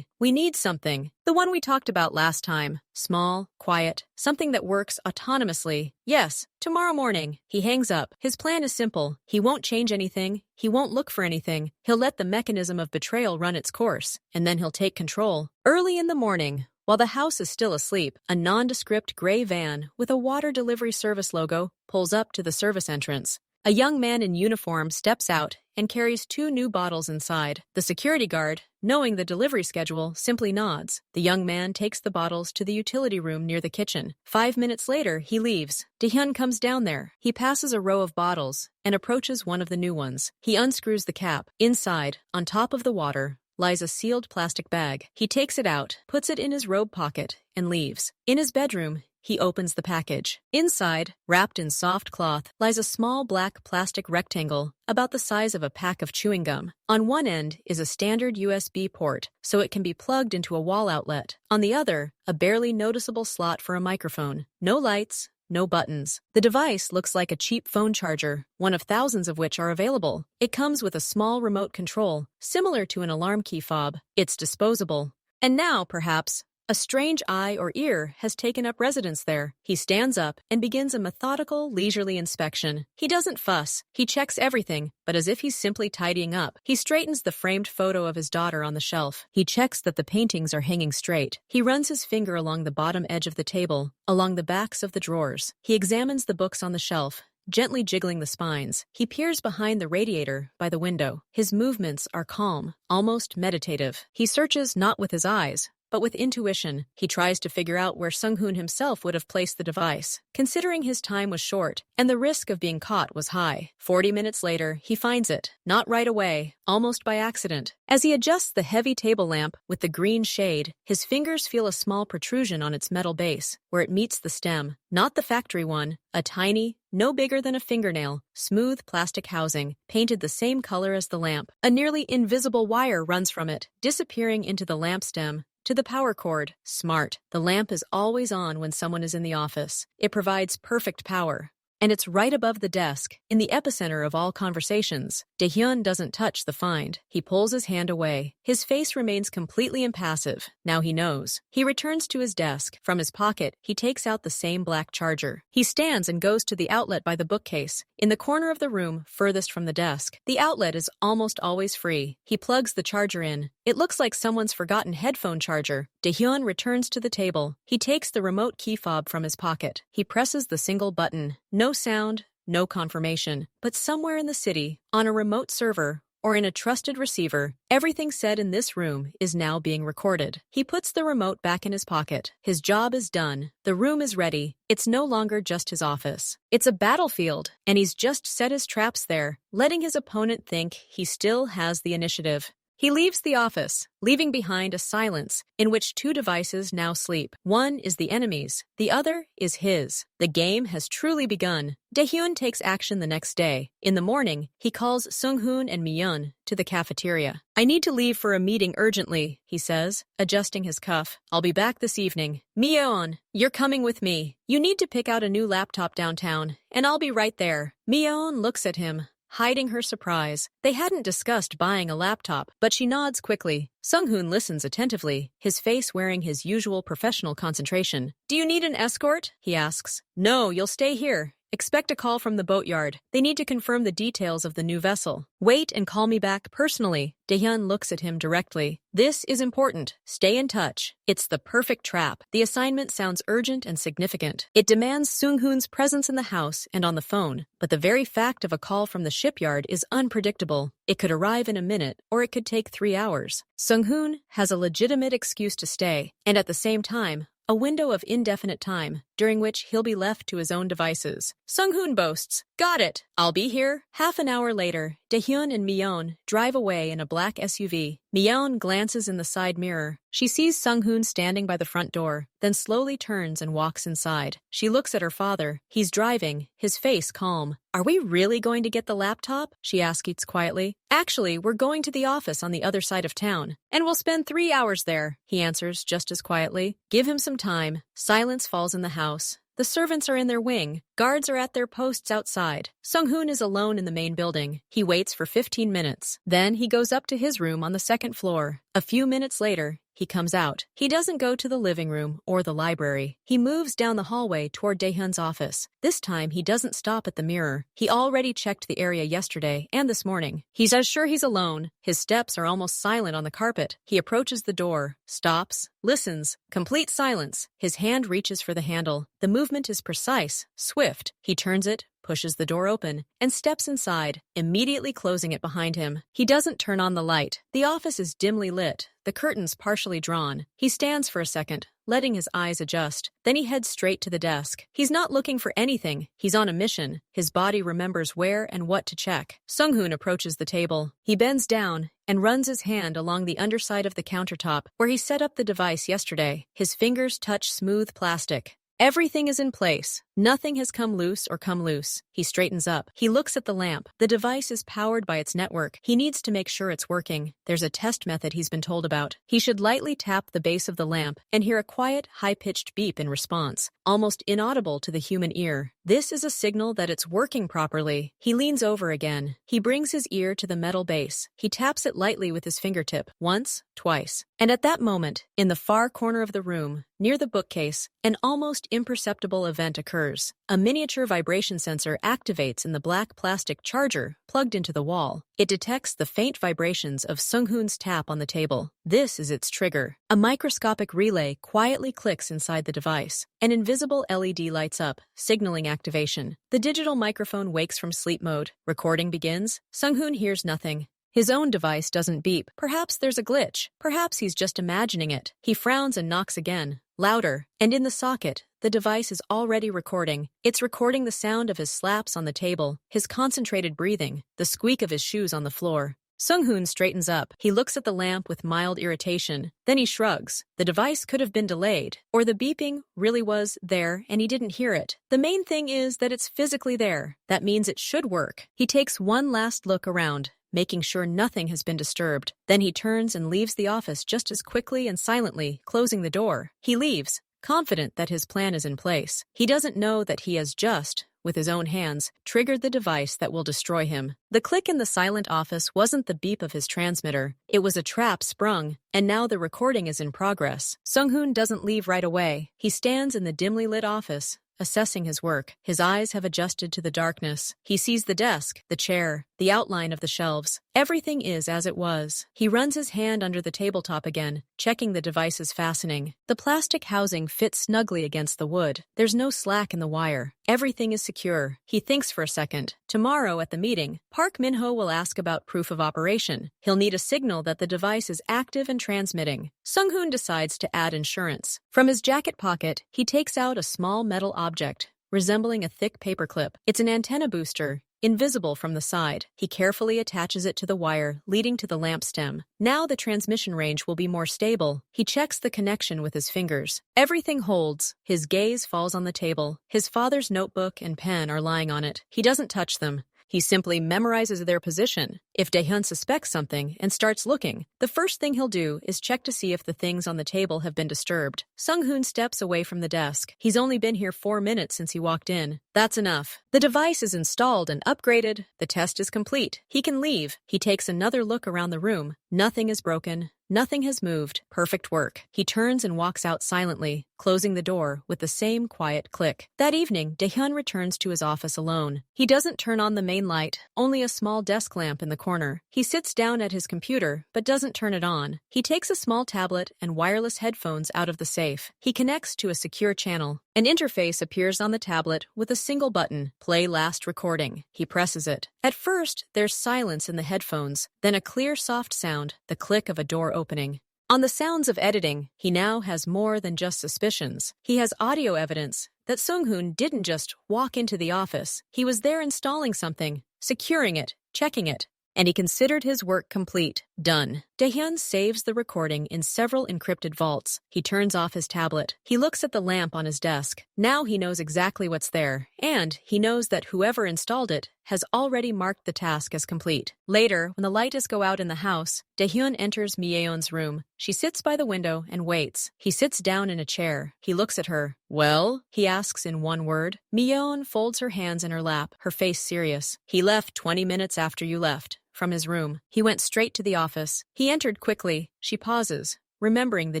We need something. The one we talked about last time. Small, quiet, something that works autonomously. Yes, tomorrow morning. He hangs up. His plan is simple. He won't change anything. He won't look for anything. He'll let the mechanism of betrayal run its course, and then he'll take control. Early in the morning, while the house is still asleep, a nondescript gray van with a water delivery service logo pulls up to the service entrance. A young man in uniform steps out and carries 2 new bottles inside. The security guard, knowing the delivery schedule, simply nods. The young man takes the bottles to the utility room near the kitchen. 5 minutes later, he leaves. Dae-hyun comes down there. He passes a row of bottles and approaches one of the new ones. He unscrews the cap. Inside, on top of the water, lies a sealed plastic bag. He takes it out, puts it in his robe pocket, and leaves. In his bedroom, he opens the package. Inside, wrapped in soft cloth, lies a small black plastic rectangle about the size of a pack of chewing gum. On one end is a standard USB port, so it can be plugged into a wall outlet. On the other, a barely noticeable slot for a microphone. No lights, no buttons. The device looks like a cheap phone charger, one of thousands of which are available. It comes with a small remote control, similar to an alarm key fob. It's disposable. And now, perhaps, a strange eye or ear has taken up residence there. He stands up and begins a methodical, leisurely inspection. He doesn't fuss. He checks everything, but as if he's simply tidying up. He straightens the framed photo of his daughter on the shelf. He checks that the paintings are hanging straight. He runs his finger along the bottom edge of the table, along the backs of the drawers. He examines the books on the shelf, gently jiggling the spines. He peers behind the radiator by the window. His movements are calm, almost meditative. He searches not with his eyes, but with intuition. He tries to figure out where Sung-hoon himself would have placed the device, considering his time was short and the risk of being caught was high. 40 minutes later, he finds it, not right away, almost by accident. As he adjusts the heavy table lamp with the green shade, his fingers feel a small protrusion on its metal base, where it meets the stem. Not the factory one, a tiny, no bigger than a fingernail, smooth plastic housing, painted the same color as the lamp. A nearly invisible wire runs from it, disappearing into the lamp stem, to the power cord. Smart. The lamp is always on when someone is in the office. It provides perfect power. And it's right above the desk, in the epicenter of all conversations. Dae-hyun doesn't touch the find. He pulls his hand away. His face remains completely impassive. Now he knows. He returns to his desk. From his pocket, he takes out the same black charger. He stands and goes to the outlet by the bookcase, in the corner of the room furthest from the desk. The outlet is almost always free. He plugs the charger in. It looks like someone's forgotten headphone charger. Dae-hyun returns to the table. He takes the remote key fob from his pocket. He presses the single button. No sound, no confirmation. But somewhere in the city, on a remote server, or in a trusted receiver, everything said in this room is now being recorded. He puts the remote back in his pocket. His job is done. The room is ready. It's no longer just his office. It's a battlefield, and he's just set his traps there, letting his opponent think he still has the initiative. He leaves the office, leaving behind a silence in which two devices now sleep. One is the enemy's, the other is his. The game has truly begun. Dae-hyun takes action the next day. In the morning, he calls Sung-hoon and Mi-yeon to the cafeteria. "I need to leave for a meeting urgently," he says, adjusting his cuff. "I'll be back this evening. Mi-yeon, you're coming with me. You need to pick out a new laptop downtown, and I'll be right there." Mi-yeon looks at him, hiding her surprise. They hadn't discussed buying a laptop, but she nods quickly. Sung-hoon listens attentively, his face wearing his usual professional concentration. "Do you need an escort?" he asks. "No, you'll stay here. Expect a call from the boatyard. They need to confirm the details of the new vessel. Wait and call me back personally." Dae-hyun looks at him directly. "This is important. Stay in touch." It's the perfect trap. The assignment sounds urgent and significant. It demands Sung-hoon's presence in the house and on the phone, but the very fact of a call from the shipyard is unpredictable. It could arrive in a minute, or it could take 3 hours. Sung-hoon has a legitimate excuse to stay, and at the same time, a window of indefinite time, during which he'll be left to his own devices. Sung-hoon boasts, "Got it! I'll be here." Half an hour later, Dae-hyun and Mi-yeon drive away in a black SUV. Mi-yeon glances in the side mirror. She sees Sung-hoon standing by the front door, then slowly turns and walks inside. She looks at her father. He's driving, his face calm. "Are we really going to get the laptop?" she asks quietly. "Actually, we're going to the office on the other side of town, and we'll spend 3 hours there," he answers just as quietly. Give him some time. Silence falls in the house. The servants are in their wing. Guards are at their posts outside. Sung-hoon is alone in the main building. He waits for 15 minutes. Then he goes up to his room on the second floor. A few minutes later, he comes out. He doesn't go to the living room or the library. He moves down the hallway toward Dae-hyun's office. This time, he doesn't stop at the mirror. He already checked the area yesterday and this morning. He's as sure he's alone. His steps are almost silent on the carpet. He approaches the door, stops, listens. Complete silence. His hand reaches for the handle. The movement is precise, swift. He turns it, pushes the door open, and steps inside, immediately closing it behind him. He doesn't turn on the light. The office is dimly lit, the curtains partially drawn. He stands for a second, letting his eyes adjust. Then he heads straight to the desk. He's not looking for anything. He's on a mission. His body remembers where and what to check. Sung-hoon approaches the table. He bends down and runs his hand along the underside of the countertop where he set up the device yesterday. His fingers touch smooth plastic. Everything is in place. Nothing has come loose. He straightens up. He looks at the lamp. The device is powered by its network. He needs to make sure it's working. There's a test method he's been told about. He should lightly tap the base of the lamp and hear a quiet, high-pitched beep in response, almost inaudible to the human ear. This is a signal that it's working properly. He leans over again. He brings his ear to the metal base. He taps it lightly with his fingertip, once, twice. And at that moment, in the far corner of the room, near the bookcase, an almost imperceptible event occurs. A miniature vibration sensor activates in the black plastic charger plugged into the wall. It detects the faint vibrations of Sung-hoon's tap on the table. This is its trigger. A microscopic relay quietly clicks inside the device. An invisible LED lights up, signaling activation. The digital microphone wakes from sleep mode. Recording begins. Sung-hoon hears nothing. His own device doesn't beep. Perhaps there's a glitch. Perhaps he's just imagining it. He frowns and knocks again, louder, and in the socket, the device is already recording. It's recording the sound of his slaps on the table, his concentrated breathing, the squeak of his shoes on the floor. Sung-hoon straightens up. He looks at the lamp with mild irritation. Then he shrugs. The device could have been delayed, or the beeping really was there and he didn't hear it. The main thing is that it's physically there. That means it should work. He takes one last look around, making sure nothing has been disturbed. Then he turns and leaves the office just as quickly and silently, closing the door. He leaves, confident that his plan is in place. He doesn't know that he has just, with his own hands, triggered the device that will destroy him. The click in the silent office wasn't the beep of his transmitter. It was a trap sprung, and now the recording is in progress. Sung-hoon doesn't leave right away. He stands in the dimly lit office, assessing his work. His eyes have adjusted to the darkness. He sees the desk, the chair, the outline of the shelves. Everything is as it was. He runs his hand under the tabletop again, checking the device's fastening. The plastic housing fits snugly against the wood. There's no slack in the wire. Everything is secure. He thinks for a second. Tomorrow at the meeting, Park Min-ho will ask about proof of operation. He'll need a signal that the device is active and transmitting. Sung-hoon decides to add insurance. From his jacket pocket, he takes out a small metal object, resembling a thick paperclip. It's an antenna booster, invisible from the side. He carefully attaches it to the wire leading to the lamp stem. Now the transmission range will be more stable. He checks the connection with his fingers. Everything holds. His gaze falls on the table. His father's notebook and pen are lying on it. He doesn't touch them. He simply memorizes their position. If Daehyun suspects something and starts looking, the first thing he'll do is check to see if the things on the table have been disturbed. Sung-hoon steps away from the desk. He's only been here 4 minutes since he walked in. That's enough. The device is installed and upgraded. The test is complete. He can leave. He takes another look around the room. Nothing is broken. Nothing has moved. Perfect work. He turns and walks out silently, closing the door with the same quiet click. That evening, Daehyun returns to his office alone. He doesn't turn on the main light, only a small desk lamp in the corner. He sits down at his computer, but doesn't turn it on. He takes a small tablet and wireless headphones out of the safe. He connects to a secure channel. An interface appears on the tablet with a single button, Play Last Recording. He presses it. At first, there's silence in the headphones, then a clear soft sound, the click of a door opening. On the sounds of editing, he now has more than just suspicions. He has audio evidence that Sung-hoon didn't just walk into the office. He was there installing something, securing it, checking it, and he considered his work complete. Done. Daehyun saves the recording in several encrypted vaults. He turns off his tablet. He looks at the lamp on his desk. Now he knows exactly what's there, and he knows that whoever installed it has already marked the task as complete. Later, when the lights go out in the house, Daehyun enters Myeon's room. She sits by the window and waits. He sits down in a chair. He looks at her. "Well?" he asks in one word. Myeon folds her hands in her lap, her face serious. "He left 20 minutes after you left." From his room. He went straight to the office. He entered quickly. She pauses, remembering the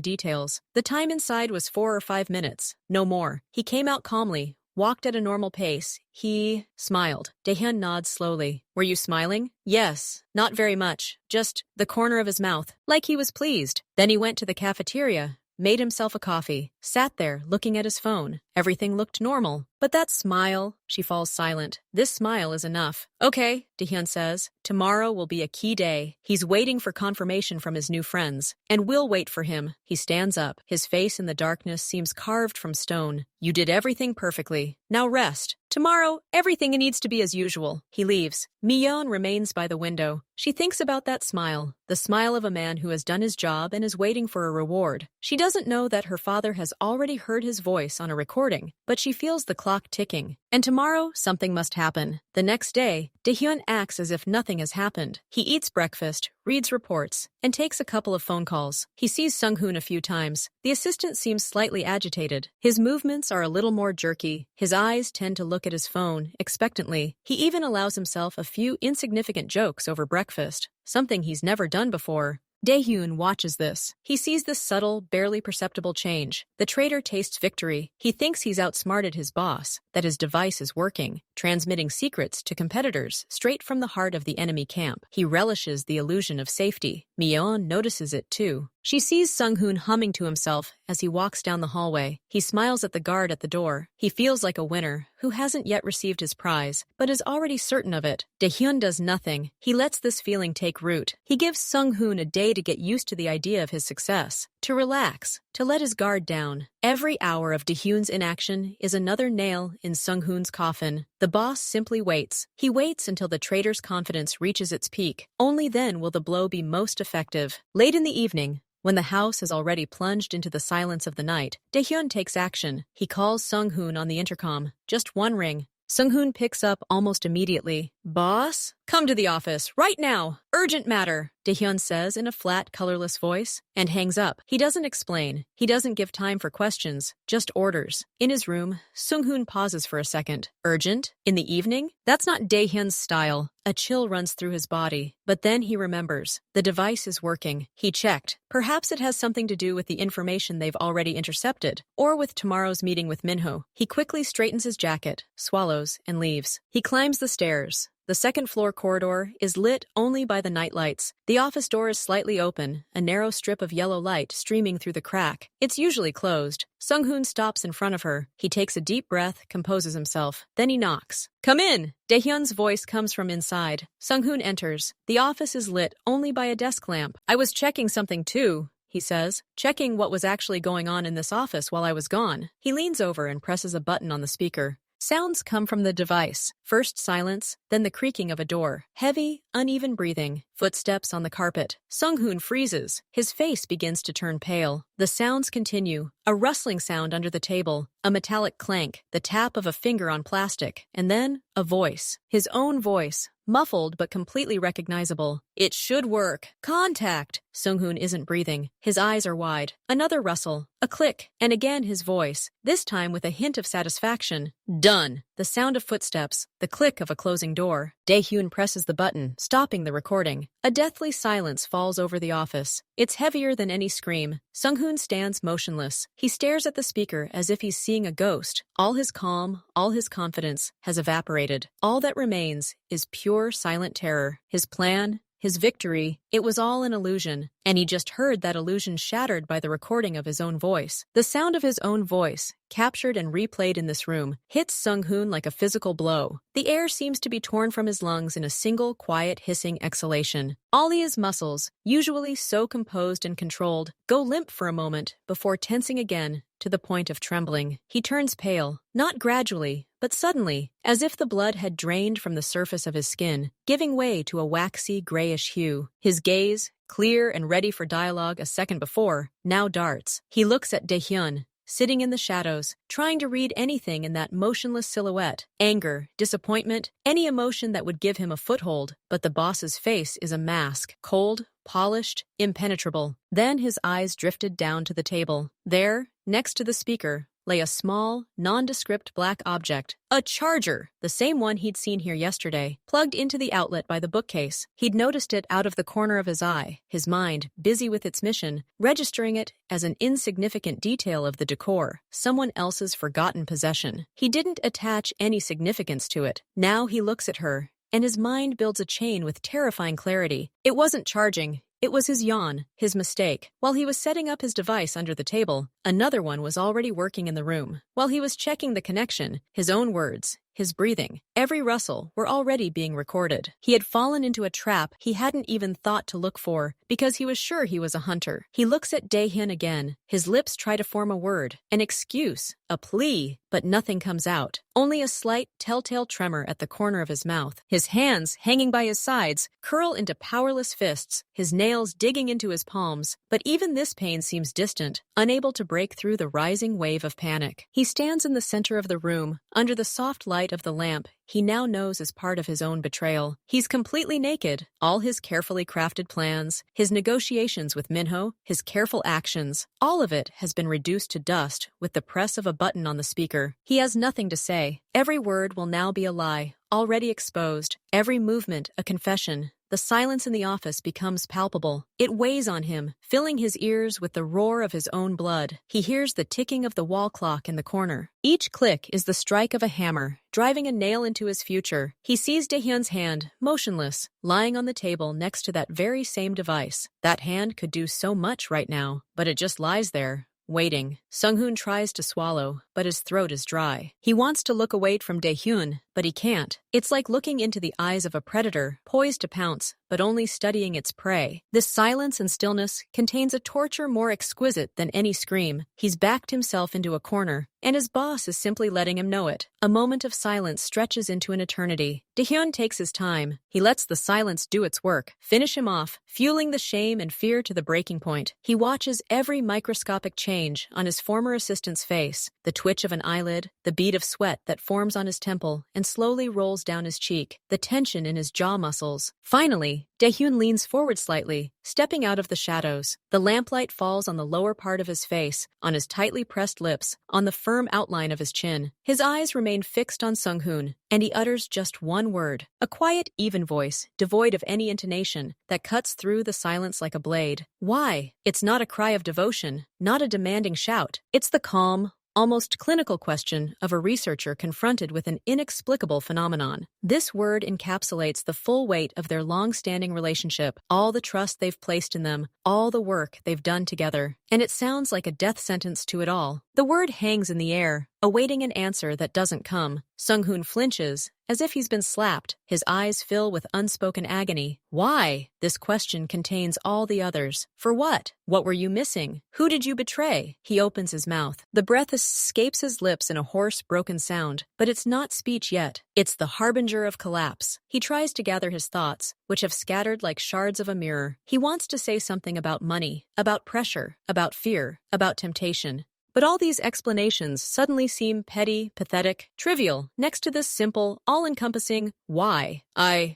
details. The time inside was 4 or 5 minutes, no more. He came out calmly, walked at a normal pace. He smiled. Daehyun nods slowly. "Were you smiling?" "Yes, not very much, just the corner of his mouth, like he was pleased." Then he went to the cafeteria, made himself a coffee, sat there looking at his phone. Everything looked normal. But that smile, she falls silent. This smile is enough. Okay, Dahyun says. Tomorrow will be a key day. He's waiting for confirmation from his new friends. And we'll wait for him. He stands up. His face in the darkness seems carved from stone. You did everything perfectly. Now rest. Tomorrow, everything needs to be as usual. He leaves. Mi-yeon remains by the window. She thinks about that smile, the smile of a man who has done his job and is waiting for a reward. She doesn't know that her father has already heard his voice on a recording, but she feels the clock ticking. And tomorrow, something must happen. The next day, Dahyun acts as if nothing has happened. He eats breakfast, reads reports, and takes a couple of phone calls. He sees Sung-hoon a few times. The assistant seems slightly agitated. His movements are a little more jerky. His eyes tend to look at his phone expectantly. He even allows himself a few insignificant jokes over breakfast, something he's never done before. Dahyun watches this. He sees this subtle, barely perceptible change. The traitor tastes victory. He thinks he's outsmarted his boss, that his device is working, transmitting secrets to competitors straight from the heart of the enemy camp. He relishes the illusion of safety. Mi-yeon notices it too. She sees Sung-hoon humming to himself as he walks down the hallway. He smiles at the guard at the door. He feels like a winner who hasn't yet received his prize, but is already certain of it. Dahyun does nothing. He lets this feeling take root. He gives Sung-hoon a day to get used to the idea of his success, to relax, to let his guard down. Every hour of Dahyun's inaction is another nail in Sung-hoon's coffin. The boss simply waits. He waits until the traitor's confidence reaches its peak. Only then will the blow be most effective. Late in the evening, when the house has already plunged into the silence of the night, Dahyun takes action. He calls Sung-hoon on the intercom. Just one ring. Sung-hoon picks up almost immediately. Boss? Come to the office, right now! Urgent matter, Dahyun says in a flat, colorless voice, and hangs up. He doesn't explain. He doesn't give time for questions, just orders. In his room, Sung-hoon pauses for a second. Urgent? In the evening? That's not Dahyun's style. A chill runs through his body, but then he remembers. The device is working. He checked. Perhaps it has something to do with the information they've already intercepted, or with tomorrow's meeting with Minho. He quickly straightens his jacket, swallows, and leaves. He climbs the stairs. The second-floor corridor is lit only by the night lights. The office door is slightly open, a narrow strip of yellow light streaming through the crack. It's usually closed. Sung-hoon stops in front of her. He takes a deep breath, composes himself. Then he knocks. Come in! Dahyun's voice comes from inside. Sung-hoon enters. The office is lit only by a desk lamp. I was checking something too, he says, checking what was actually going on in this office while I was gone. He leans over and presses a button on the speaker. Sounds come from the device. First silence, then the creaking of a door. Heavy, uneven breathing. Footsteps on the carpet. Sung-hoon freezes. His face begins to turn pale. The sounds continue. A rustling sound under the table. A metallic clank. The tap of a finger on plastic. And then, a voice. His own voice. Muffled but completely recognizable. It should work. Contact! Sung-hoon isn't breathing. His eyes are wide. Another rustle. A click. And again his voice. This time with a hint of satisfaction. Done. The sound of footsteps. The click of a closing door. Dahyun presses the button, stopping the recording. A deathly silence falls over the office. It's heavier than any scream. Sung-hoon stands motionless. He stares at the speaker as if he's seeing a ghost. All his calm, all his confidence has evaporated. All that remains is pure silent terror. His plan, his victory, it was all an illusion, and he just heard that illusion shattered by the recording of his own voice. The sound of his own voice, captured and replayed in this room, hits Sung-hoon like a physical blow. The air seems to be torn from his lungs in a single, quiet, hissing exhalation. All his muscles, usually so composed and controlled, go limp for a moment before tensing again to the point of trembling. He turns pale, not gradually, but suddenly, as if the blood had drained from the surface of his skin, giving way to a waxy, grayish hue. His gaze, clear and ready for dialogue a second before, now darts. He looks at Dahyun, sitting in the shadows, trying to read anything in that motionless silhouette. Anger, disappointment, any emotion that would give him a foothold. But the boss's face is a mask, cold, polished, impenetrable. Then his eyes drifted down to the table. There, next to the speaker, lay a small, nondescript black object. A charger! The same one he'd seen here yesterday, plugged into the outlet by the bookcase. He'd noticed it out of the corner of his eye, his mind, busy with its mission, registering it as an insignificant detail of the decor, someone else's forgotten possession. He didn't attach any significance to it. Now he looks at her, and his mind builds a chain with terrifying clarity. It wasn't charging. It was his yawn, his mistake. While he was setting up his device under the table, another one was already working in the room. While he was checking the connection, his own words, his breathing, every rustle were already being recorded. He had fallen into a trap he hadn't even thought to look for because he was sure he was a hunter. He looks at Dae-hyun again. His lips try to form a word, an excuse, a plea, but nothing comes out. Only a slight, telltale tremor at the corner of his mouth. His hands, hanging by his sides, curl into powerless fists, his nails digging into his palms. But even this pain seems distant, unable to break through the rising wave of panic. He stands in the center of the room, under the soft light of the lamp he now knows is part of his own betrayal. He's completely naked. All his carefully crafted plans, his negotiations with Minho, his careful actions, all of it has been reduced to dust with the press of a button on the speaker. He has nothing to say. Every word will now be a lie, already exposed. Every movement a confession. The silence in the office becomes palpable. It weighs on him, filling his ears with the roar of his own blood. He hears the ticking of the wall clock in the corner. Each click is the strike of a hammer, driving a nail into his future. He sees Dae-hyun's hand, motionless, lying on the table next to that very same device. That hand could do so much right now, but it just lies there, waiting. Sung-hoon tries to swallow, but his throat is dry. He wants to look away from Dae-hyun, but he can't. It's like looking into the eyes of a predator, poised to pounce, but only studying its prey. This silence and stillness contains a torture more exquisite than any scream. He's backed himself into a corner, and his boss is simply letting him know it. A moment of silence stretches into an eternity. Dae-hyun takes his time. He lets the silence do its work, finish him off, fueling the shame and fear to the breaking point. He watches every microscopic change on his former assistant's face, the twitch of an eyelid, the bead of sweat that forms on his temple and slowly rolls down his cheek, the tension in his jaw muscles. Finally, Dae-hyun leans forward slightly, stepping out of the shadows. The lamplight falls on the lower part of his face, on his tightly pressed lips, on the firm outline of his chin. His eyes remain fixed on Sung-hoon, and he utters just one word, a quiet, even voice, devoid of any intonation, that cuts through the silence like a blade. Why? It's not a cry of devotion, not a demanding shout. It's the calm, almost clinical question of a researcher confronted with an inexplicable phenomenon. This word encapsulates the full weight of their long-standing relationship, all the trust they've placed in them, all the work they've done together. And it sounds like a death sentence to it all. The word hangs in the air, awaiting an answer that doesn't come. Sung-hoon flinches, as if he's been slapped. His eyes fill with unspoken agony. Why? This question contains all the others. For what? What were you missing? Who did you betray? He opens his mouth. The breath escapes his lips in a hoarse, broken sound. But it's not speech yet. It's the harbinger of collapse. He tries to gather his thoughts, which have scattered like shards of a mirror. He wants to say something about money, about pressure, about fear, about temptation. But all these explanations suddenly seem petty, pathetic, trivial, next to this simple, all-encompassing why.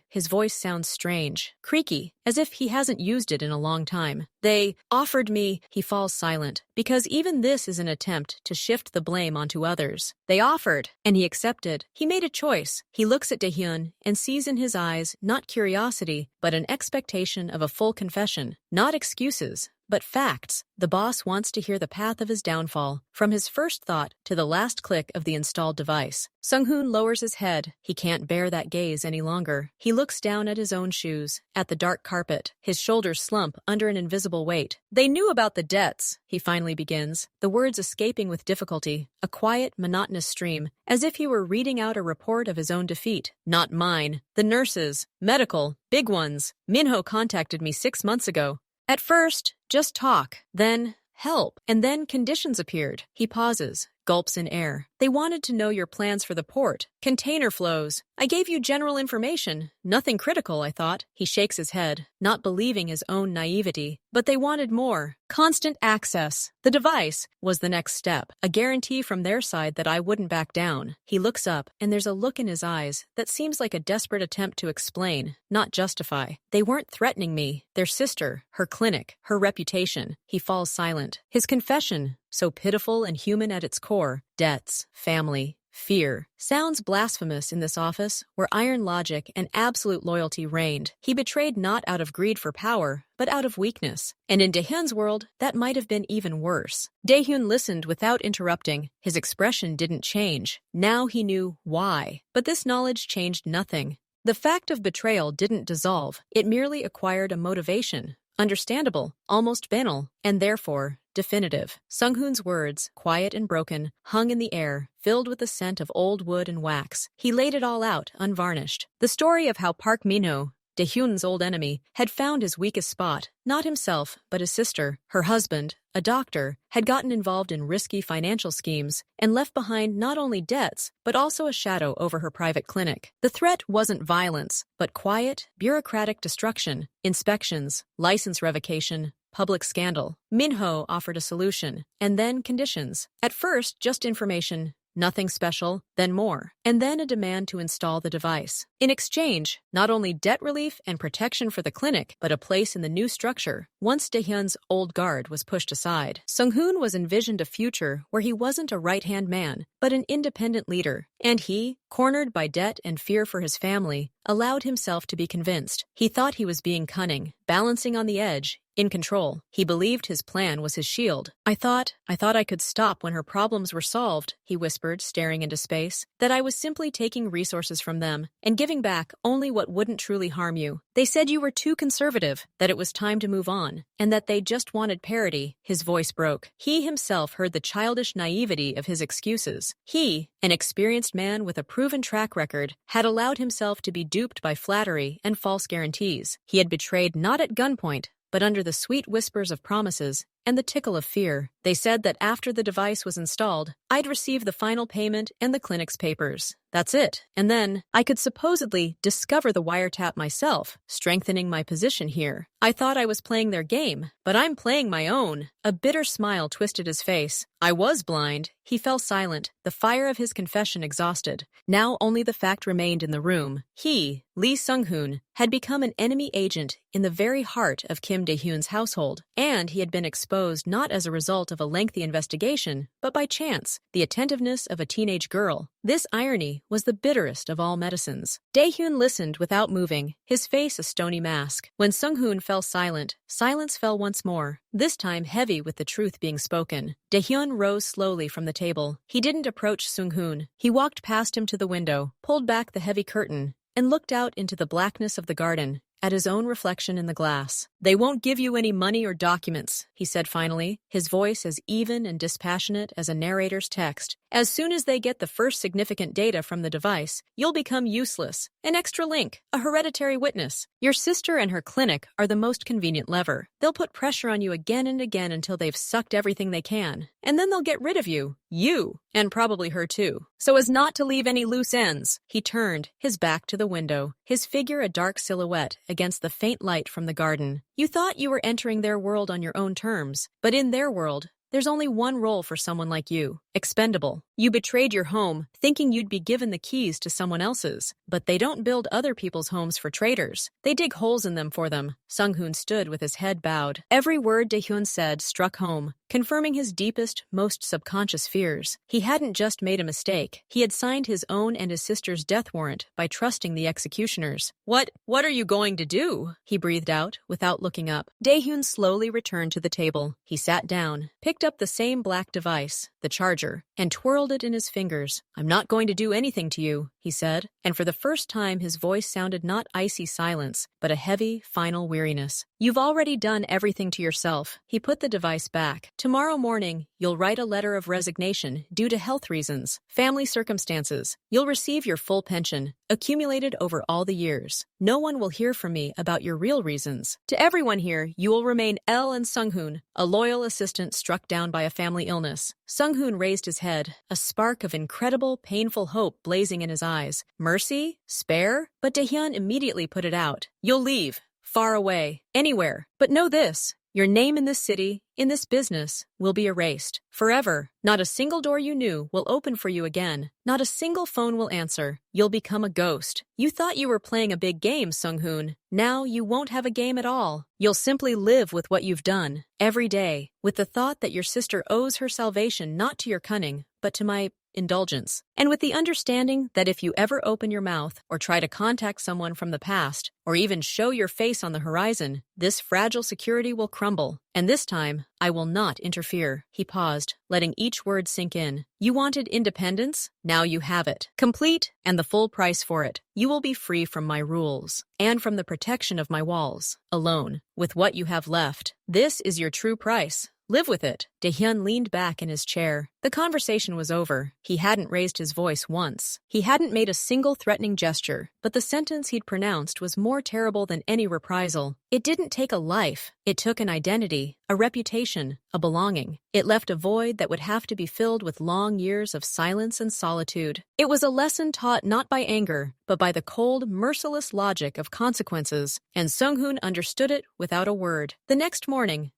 His voice sounds strange, creaky, as if he hasn't used it in a long time. They offered me, he falls silent, because even this is an attempt to shift the blame onto others. They offered, and he accepted. He made a choice. He looks at Dae-hyun and sees in his eyes not curiosity, but an expectation of a full confession, not excuses, but facts. The boss wants to hear the path of his downfall, from his first thought to the last click of the installed device. Sung-hoon lowers his head. He can't bear that gaze any longer. He looks down at his own shoes, at the dark carpet. His shoulders slump under an invisible weight. They knew about the debts, he finally begins, the words escaping with difficulty, a quiet, monotonous stream, as if he were reading out a report of his own defeat. Not mine. The nurses. Medical. Big ones. Minho contacted me 6 months ago. At first, just talk, then help, and then conditions appeared. He pauses, gulps in air. They wanted to know your plans for the port, container flows. I gave you general information, nothing critical, I thought. He shakes his head, not believing his own naivety. But they wanted more. Constant access. The device was the next step, a guarantee from their side that I wouldn't back down. He looks up, and there's a look in his eyes that seems like a desperate attempt to explain, not justify. They weren't threatening me. Their sister, her clinic, her reputation. He falls silent. His confession, so pitiful and human at its core, debts, family, fear, sounds blasphemous in this office where iron logic and absolute loyalty reigned. He betrayed not out of greed for power, but out of weakness. And in Dae-hyun's world, that might have been even worse. Dae-hyun listened without interrupting. His expression didn't change. Now he knew why. But this knowledge changed nothing. The fact of betrayal didn't dissolve. It merely acquired a motivation, understandable, almost banal, and therefore definitive. Sung-hoon's words, quiet and broken, hung in the air, filled with the scent of old wood and wax. He laid it all out, unvarnished. The story of how Park Min-ho, Dae-hyun's old enemy, had found his weakest spot. Not himself, but his sister. Her husband, a doctor, had gotten involved in risky financial schemes and left behind not only debts, but also a shadow over her private clinic. The threat wasn't violence, but quiet, bureaucratic destruction, inspections, license revocation, public scandal. Min-ho offered a solution, and then conditions. At first, just information, nothing special, then more, and then a demand to install the device. In exchange, not only debt relief and protection for the clinic, but a place in the new structure. Once Dae-hyun's old guard was pushed aside, Sung-hoon was envisioned a future where he wasn't a right-hand man, but an independent leader, and he, cornered by debt and fear for his family, allowed himself to be convinced. He thought he was being cunning, balancing on the edge, in control. He believed his plan was his shield. I thought I could stop when her problems were solved, he whispered, staring into space, that I was simply taking resources from them and giving back only what wouldn't truly harm you. They said you were too conservative, that it was time to move on, and that they just wanted parity. His voice broke. He himself heard the childish naivety of his excuses. He, an experienced man with a proven track record, had allowed himself to be duped by flattery and false guarantees. He had betrayed not at gunpoint, but under the sweet whispers of promises and the tickle of fear. They said that after the device was installed, I'd receive the final payment and the clinic's papers. That's it. And then I could supposedly discover the wiretap myself, strengthening my position here. I thought I was playing their game, but I'm playing my own. A bitter smile twisted his face. I was blind. He fell silent, the fire of his confession exhausted. Now only the fact remained in the room. He, Lee Sung-hoon, had become an enemy agent in the very heart of Kim Dae-hyun's household, and he had been exposed not as a result of a lengthy investigation, but by chance, the attentiveness of a teenage girl. This irony was the bitterest of all medicines. Dae-hyun listened without moving, his face a stony mask. When Sung-hoon fell silent, silence fell once more, this time heavy with the truth being spoken. Dae-hyun rose slowly from the table. He didn't approach Sung-hoon. He walked past him to the window, pulled back the heavy curtain, and looked out into the blackness of the garden, at his own reflection in the glass. They won't give you any money or documents, he said finally, his voice as even and dispassionate as a narrator's text. As soon as they get the first significant data from the device, you'll become useless. An extra link, a hereditary witness. Your sister and her clinic are the most convenient lever. They'll put pressure on you again and again until they've sucked everything they can. And then they'll get rid of you. You, and probably her too. So as not to leave any loose ends, he turned, his back to the window, his figure a dark silhouette against the faint light from the garden. You thought you were entering their world on your own terms, but in their world, there's only one role for someone like you, expendable. You betrayed your home, thinking you'd be given the keys to someone else's. But they don't build other people's homes for traitors. They dig holes in them for them. Sung-hoon stood with his head bowed. Every word Dae-hyun said struck home, confirming his deepest, most subconscious fears. He hadn't just made a mistake. He had signed his own and his sister's death warrant by trusting the executioners. What are you going to do? He breathed out, without looking up. Dae-hyun slowly returned to the table. He sat down, picked up the same black device, the charger, and twirled it in his fingers. I'm not going to do anything to you, he said, and for the first time his voice sounded not icy silence, but a heavy, final weariness. You've already done everything to yourself. He put the device back. Tomorrow morning, you'll write a letter of resignation due to health reasons, family circumstances. You'll receive your full pension, accumulated over all the years. No one will hear from me about your real reasons. To everyone here, you will remain L and Sung-hoon, a loyal assistant struck down by a family illness. Sung-hoon raised his head, a spark of incredible, painful hope blazing in his eyes. Mercy? Spare? But Dae-hyun immediately put it out. You'll leave. Far away. Anywhere. But know this. Your name in this city, in this business, will be erased. Forever. Not a single door you knew will open for you again. Not a single phone will answer. You'll become a ghost. You thought you were playing a big game, Sung-hoon. Now you won't have a game at all. You'll simply live with what you've done, every day, with the thought that your sister owes her salvation not to your cunning, but to my indulgence, and with the understanding that if you ever open your mouth or try to contact someone from the past, or even show your face on the horizon, this fragile security will crumble. And this time, I will not interfere. He paused, letting each word sink in. You wanted independence? Now you have it. Complete, and the full price for it. You will be free from my rules, and from the protection of my walls. Alone, with what you have left. This is your true price. Live with it. Daehyun leaned back in his chair. The conversation was over. He hadn't raised his voice once. He hadn't made a single threatening gesture, but the sentence he'd pronounced was more terrible than any reprisal. It didn't take a life. It took an identity, a reputation, a belonging. It left a void that would have to be filled with long years of silence and solitude. It was a lesson taught not by anger, but by the cold, merciless logic of consequences, and Sung-hoon understood it without a word. The next morning,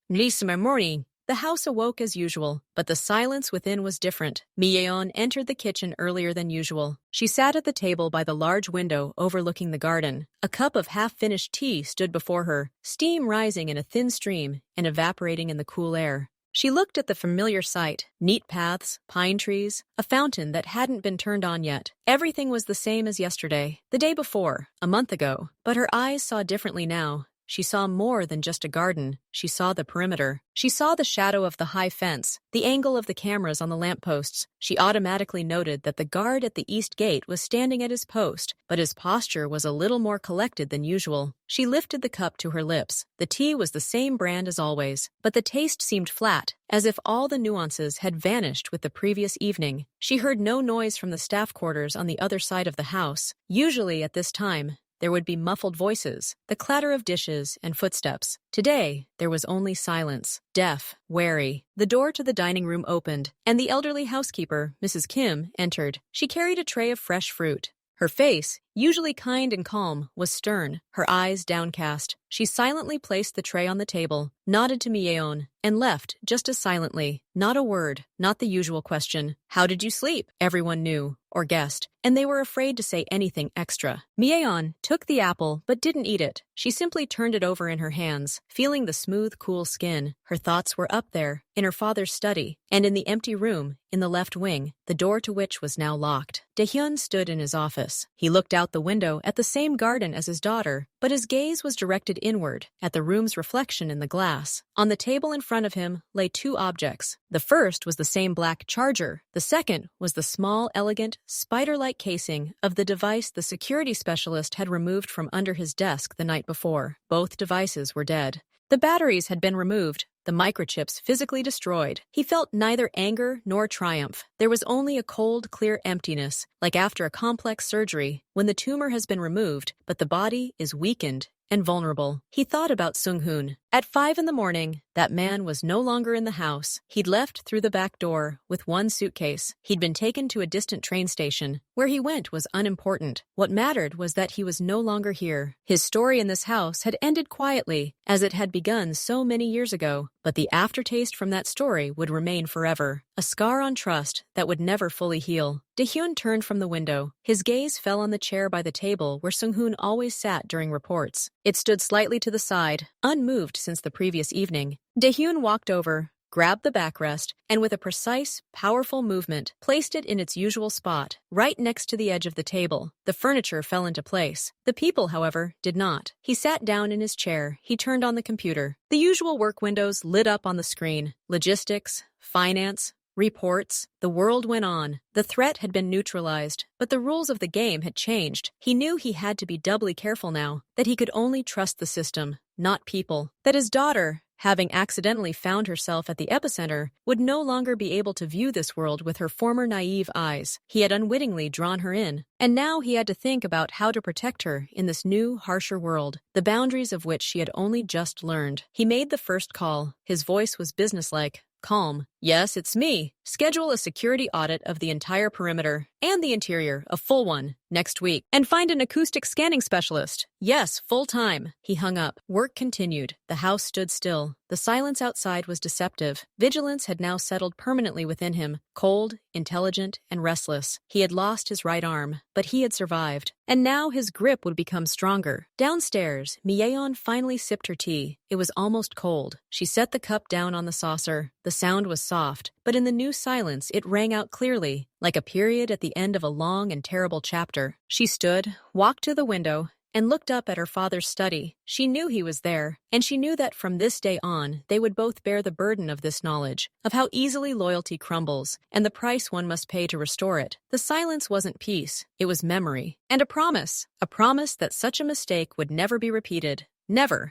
the house awoke as usual, but the silence within was different. Mi-yeon entered the kitchen earlier than usual. She sat at the table by the large window overlooking the garden. A cup of half-finished tea stood before her, steam rising in a thin stream and evaporating in the cool air. She looked at the familiar sight, neat paths, pine trees, a fountain that hadn't been turned on yet. Everything was the same as yesterday, the day before, a month ago, but her eyes saw differently now. She saw more than just a garden. She saw the perimeter. She saw the shadow of the high fence, the angle of the cameras on the lampposts. She automatically noted that the guard at the east gate was standing at his post, but his posture was a little more collected than usual. She lifted the cup to her lips. The tea was the same brand as always, but the taste seemed flat, as if all the nuances had vanished with the previous evening. She heard no noise from the staff quarters on the other side of the house. Usually at this time, there would be muffled voices, the clatter of dishes, and footsteps. Today, there was only silence, deaf, wary. The door to the dining room opened, and the elderly housekeeper, Mrs. Kim, entered. She carried a tray of fresh fruit. Her face, usually kind and calm, was stern, her eyes downcast. She silently placed the tray on the table, nodded to Mi-yeon, and left just as silently. Not a word, not the usual question. How did you sleep? Everyone knew, or guessed, and they were afraid to say anything extra. Mi-yeon took the apple but didn't eat it. She simply turned it over in her hands, feeling the smooth, cool skin. Her thoughts were up there, in her father's study, and in the empty room, in the left wing, the door to which was now locked. Daehyun stood in his office. He looked out the window at the same garden as his daughter, but his gaze was directed inward, at the room's reflection in the glass. On the table in front of him lay two objects. The first was the same black charger. The second was the small, elegant, spider-like casing of the device the security specialist had removed from under his desk the night before. Both devices were dead. The batteries had been removed, the microchips physically destroyed. He felt neither anger nor triumph. There was only a cold, clear emptiness, like after a complex surgery, when the tumor has been removed, but the body is weakened and vulnerable. He thought about Sung-hoon. At 5 a.m, that man was no longer in the house. He'd left through the back door with one suitcase. He'd been taken to a distant train station. Where he went was unimportant. What mattered was that he was no longer here. His story in this house had ended quietly, as it had begun so many years ago, but the aftertaste from that story would remain forever, a scar on trust that would never fully heal. Daehyun turned from the window. His gaze fell on the chair by the table where Sung-hoon always sat during reports. It stood slightly to the side, unmoved since the previous evening. Daehyun walked over, grabbed the backrest, and with a precise, powerful movement, placed it in its usual spot, right next to the edge of the table. The furniture fell into place. The people, however, did not. He sat down in his chair. He turned on the computer. The usual work windows lit up on the screen. Logistics, finance, reports. The world went on. The threat had been neutralized, but the rules of the game had changed. He knew he had to be doubly careful now, that he could only trust the system, not people. That his daughter, having accidentally found herself at the epicenter, would no longer be able to view this world with her former naive eyes. He had unwittingly drawn her in, and now he had to think about how to protect her in this new, harsher world, the boundaries of which she had only just learned. He made the first call. His voice was businesslike, calm. Yes, it's me. Schedule a security audit of the entire perimeter and the interior, a full one, next week. And find an acoustic scanning specialist. Yes, full time. He hung up. Work continued. The house stood still. The silence outside was deceptive. Vigilance had now settled permanently within him, cold, intelligent, and restless. He had lost his right arm, but he had survived. And now his grip would become stronger. Downstairs, Mi-yeon finally sipped her tea. It was almost cold. She set the cup down on the saucer. The sound was soft, but in the new silence it rang out clearly, like a period at the end of a long and terrible chapter. She stood, walked to the window, and looked up at her father's study. She knew he was there, and she knew that from this day on they would both bear the burden of this knowledge, of how easily loyalty crumbles, and the price one must pay to restore it. The silence wasn't peace, it was memory, and a promise that such a mistake would never be repeated. Never.